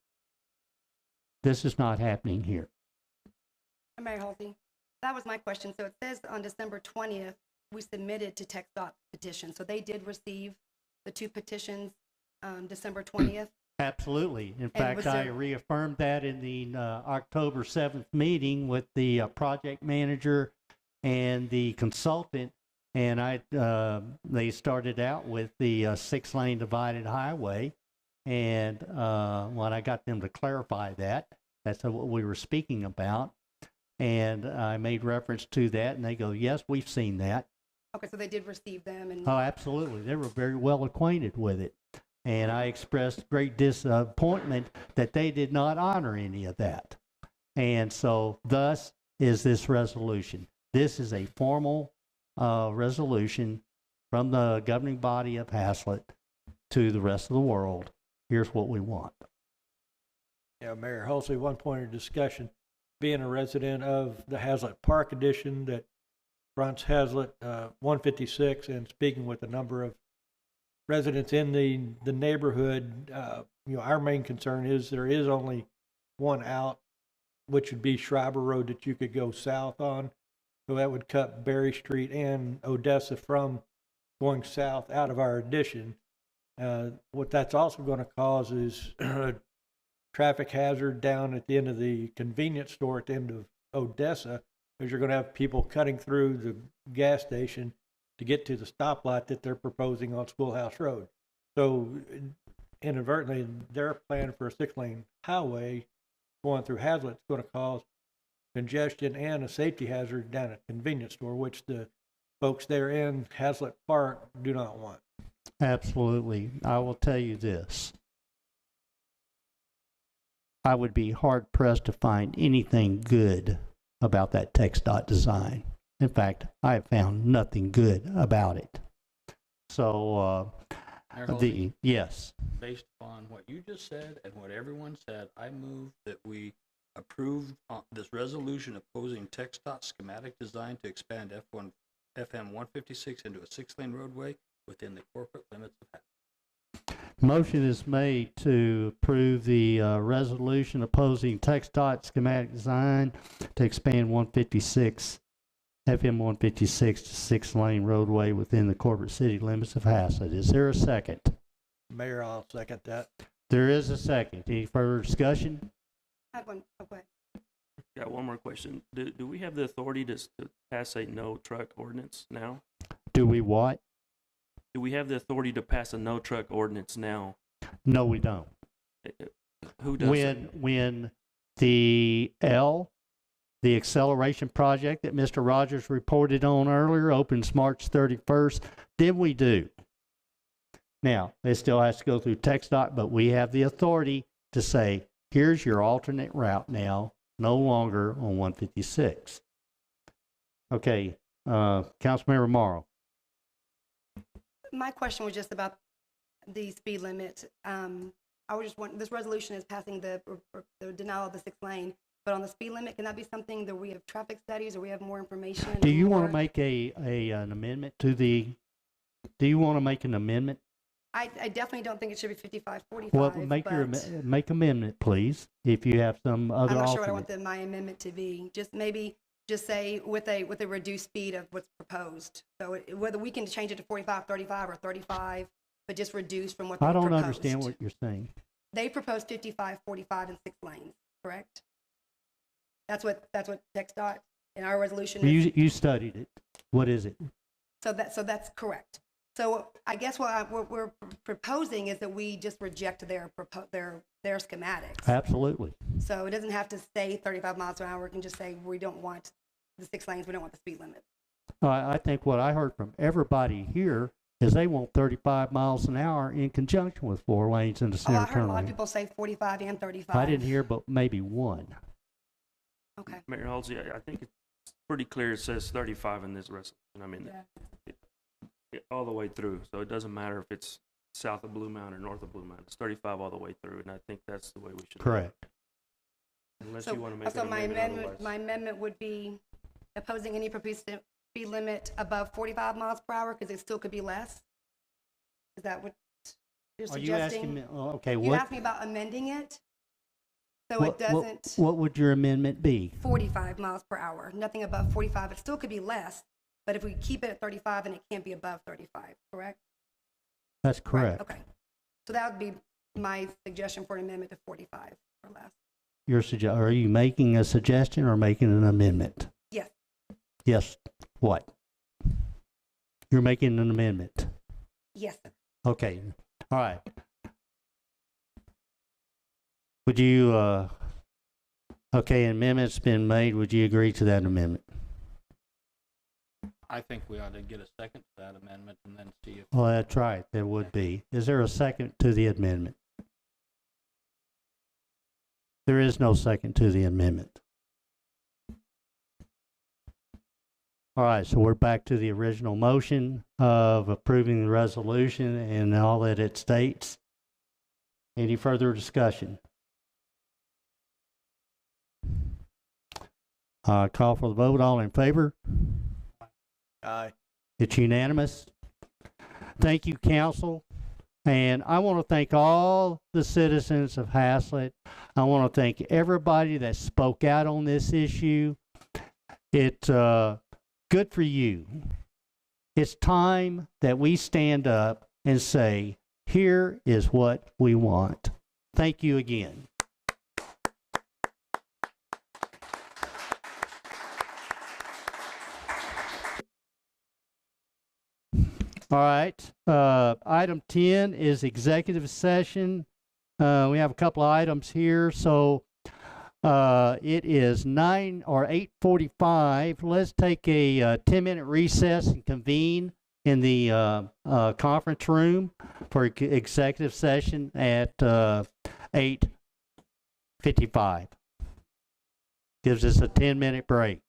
This is not happening here. Mayor Halsey, that was my question. So it says on December 20th, we submitted to TxDOT petition. So they did receive the two petitions December 20th. Absolutely. In fact, I reaffirmed that in the October 7th meeting with the project manager and the consultant. And they started out with the 6-lane divided highway. And when I got them to clarify that, that's what we were speaking about. And I made reference to that, and they go, yes, we've seen that. Okay, so they did receive them. And oh, absolutely. They were very well acquainted with it. And I expressed great disappointment that they did not honor any of that. And so thus is this resolution. This is a formal resolution from the governing body of Haslet to the rest of the world. Here's what we want. Yeah, Mayor Halsey, one point of discussion, being a resident of the Haslet Park Edition that fronts Haslet 156 and speaking with a number of residents in the neighborhood, you know, our main concern is there is only one out, which would be Schreiber Road that you could go south on. So that would cut Berry Street and Odessa from going south out of our addition. What that's also going to cause is a traffic hazard down at the end of the convenience store at the end of Odessa, because you're going to have people cutting through the gas station to get to the stoplight that they're proposing on Schoolhouse Road. So inadvertently, their plan for a 6-lane highway going through Haslet is going to cause congestion and a safety hazard down at the convenience store, which the folks there in Haslet Park do not want. Absolutely. I will tell you this. I would be hard-pressed to find anything good about that TxDOT design. In fact, I have found nothing good about it. So, yes. Based upon what you just said and what everyone said, I move that we approve this resolution opposing TxDOT schematic design to expand FM 156 into a 6-lane roadway within the corporate limits of Haslet. Motion is made to approve the resolution opposing TxDOT schematic design to expand FM 156 to 6-lane roadway within the corporate city limits of Haslet. Is there a second? Mayor, I'll second that. There is a second. Any further discussion? I have one. Oh, go ahead. Got one more question. Do we have the authority to pass a no truck ordinance now? Do we what? Do we have the authority to pass a no truck ordinance now? No, we don't. Who does When the acceleration project that Mr. Rogers reported on earlier opens March 31st, then we do. Now, it still has to go through TxDOT, but we have the authority to say, here's your alternate route now, no longer on 156. Okay, Councilmember Morrow. My question was just about the speed limit. I was just wondering, this resolution is passing the denial of the 6th lane, but on the speed limit, can that be something that we have traffic studies or we have more information? Do you more- want to make an amendment to the, do you want to make an amendment? I definitely don't think it should be 55, 45. Well, make amendment, please, if you have some other I'm not alternate. sure what I want my amendment to be. Just say with a reduced speed of what's proposed. So whether we can change it to 45, 35, or 35, but just reduce from what they I don't proposed. understand what you're saying. They proposed 55, 45, and 6 lanes, correct? That's what TxDOT in our resolution Well, is. you studied it. What is it? So that's correct. So I guess what we're proposing is that we just reject their schematics. Absolutely. So it doesn't have to say 35 miles an hour. We can just say we don't want the 6 lanes. We don't want the speed limit. I think what I heard from everybody here is they want 35 miles an hour in conjunction with 4 lanes in the Oh, center I heard a turn lot of lane. people say 45 and 35. I didn't hear but maybe one. Okay. Mayor Halsey, I think it's pretty clear it says 35 in this resolution. I mean, all the way through. So it doesn't matter if it's south of Blue Mountain or north of Blue Mountain. It's 35 all the way through, and I think that's the way we should. Correct. Unless you want to make So an amendment otherwise. my amendment would be opposing any proposed speed limit above 45 miles per hour because it still could be less. Is that what you're Are suggesting? you asking me? Okay. You What? asked me about amending it, so What, it doesn't what would your amendment be? 45 miles per hour. Nothing above 45. It still could be less, but if we keep it at 35, then it can't be above 35. Correct? That's correct. Right, okay. So that would be my suggestion for an amendment to 45 or less. Are you making a suggestion or making an amendment? Yes. Yes. What? You're making an amendment. Yes, sir. Okay. All right. Would you, okay, amendment's been made. Would you agree to that amendment? I think we ought to get a second to that amendment and then see if. Well, that's right. There would be. Is there a second to the amendment? There is no second to the amendment. All right, so we're back to the original motion of approving the resolution and all that it states. Any further discussion? Call for the vote. All in favor? Aye. It's unanimous. Thank you, council. And I want to thank all the citizens of Haslet. I want to thank everybody that spoke out on this issue. It's good for you. It's time that we stand up and say, here is what we want. Thank you again. All right. Item 10 is executive session. We have a couple of items here. So it is 8:45. Let's take a 10-minute recess and convene in the conference room for executive session at 8:55. Gives us a 10-minute break.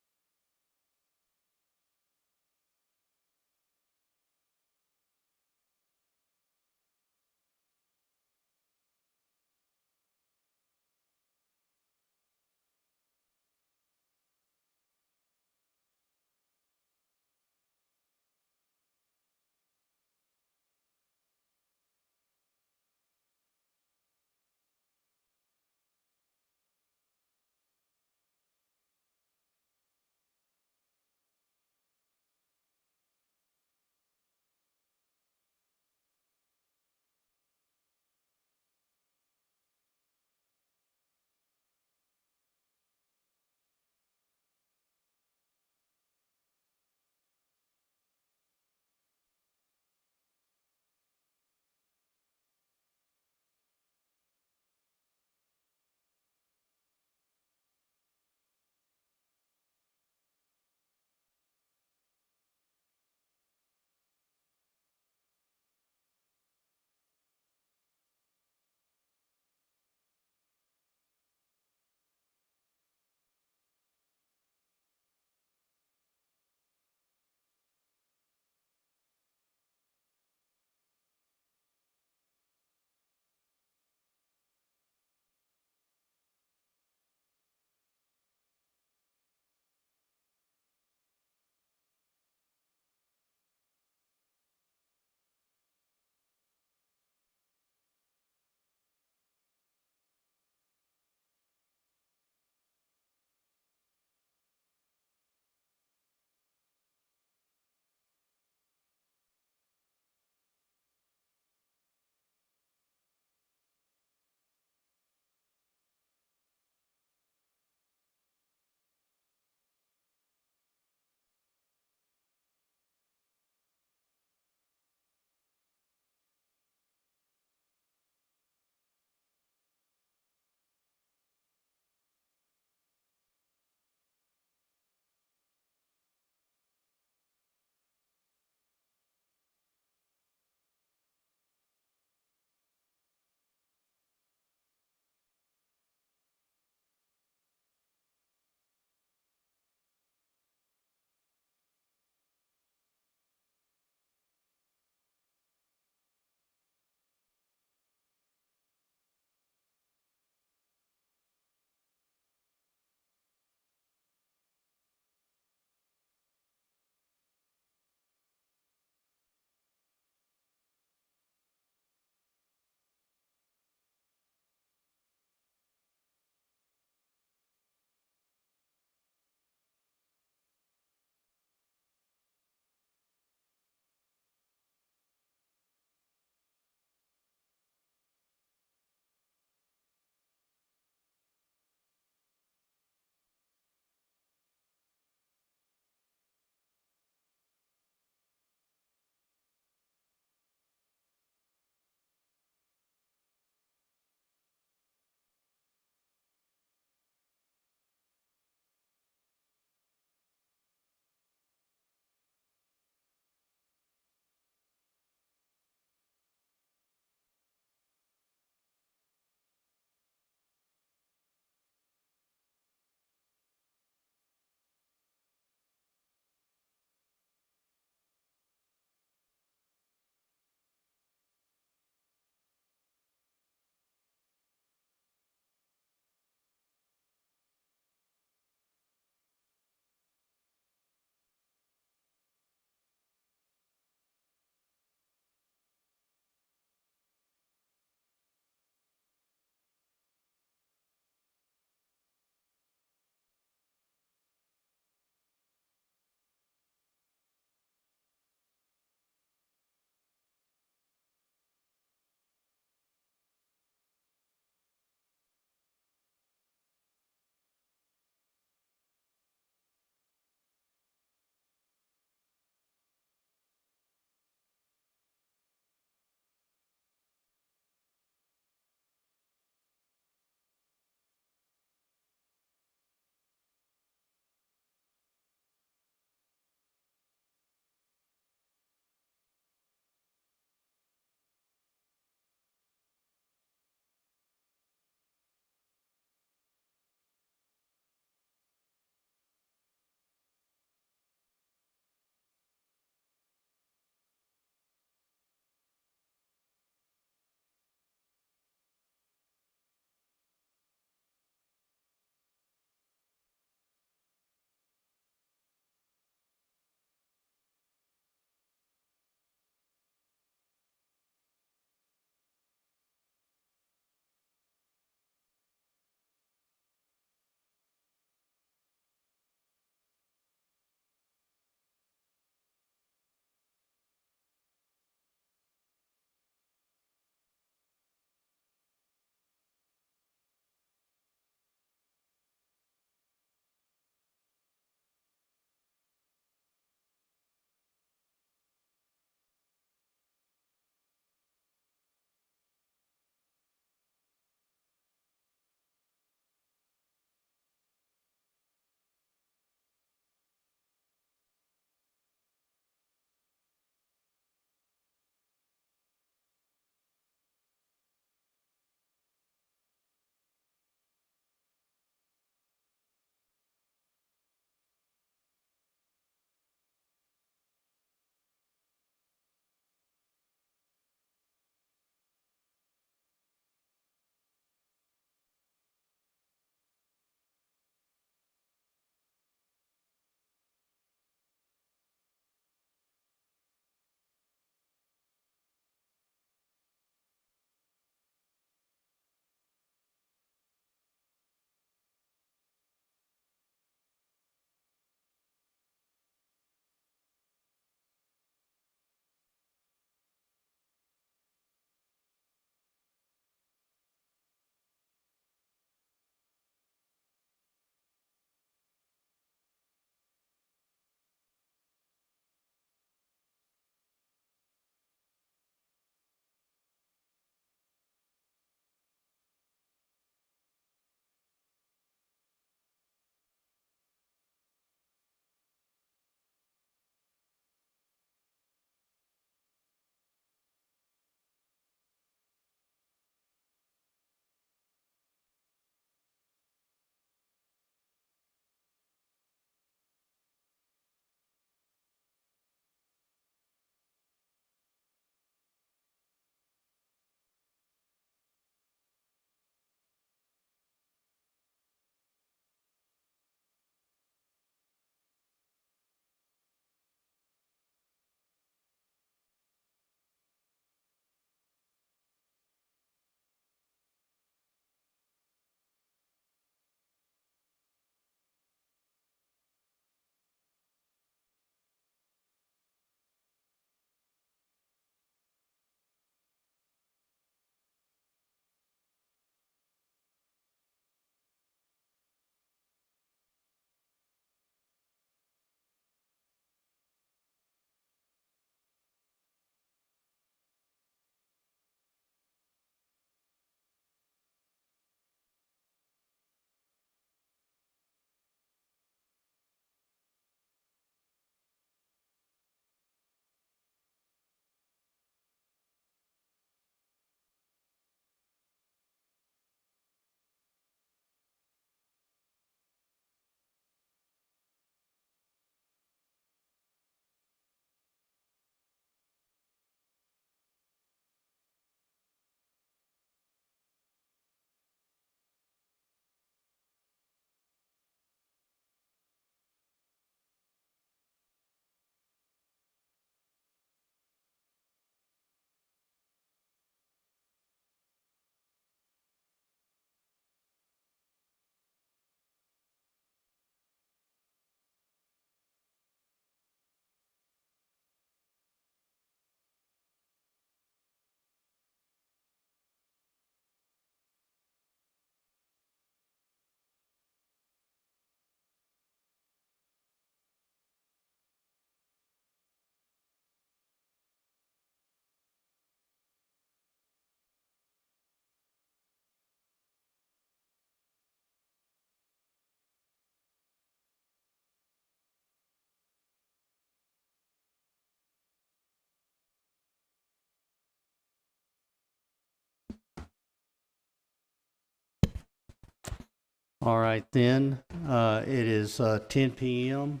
All right, then, it is 10 p.m.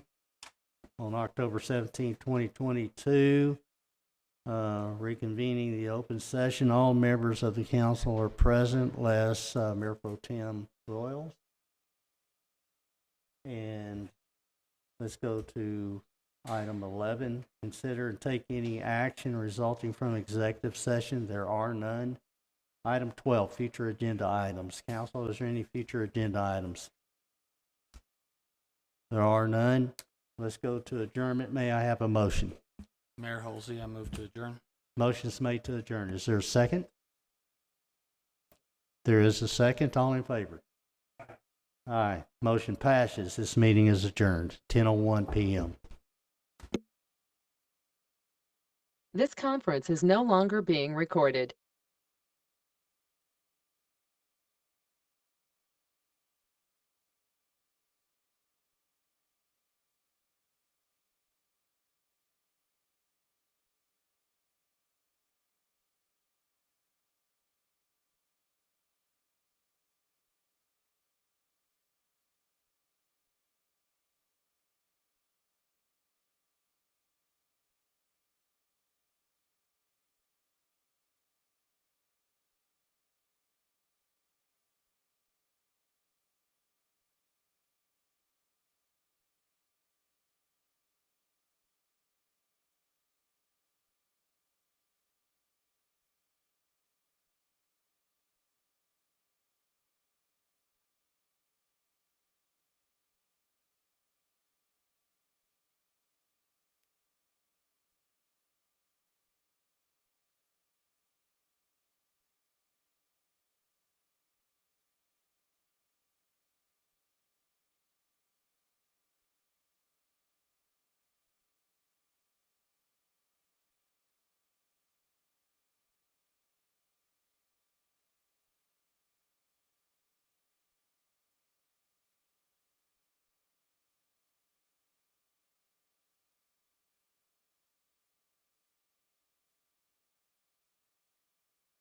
on October 17, 2022. Reconvening the open session. All members of the council are present, less Mayor Pro Tem Royals. And let's go to item 11. Consider and take any action resulting from executive session. There are none. Item 12, future agenda items. Council, is there any future agenda items? There are none. Let's go to adjournment. May I have a motion? Mayor Holsey, I move to adjourn. Motion is made to adjourn. Is there a second? There is a second. All in favor? Aye. Motion passes. This meeting is adjourned. 10:01 p.m. This conference is no longer being recorded.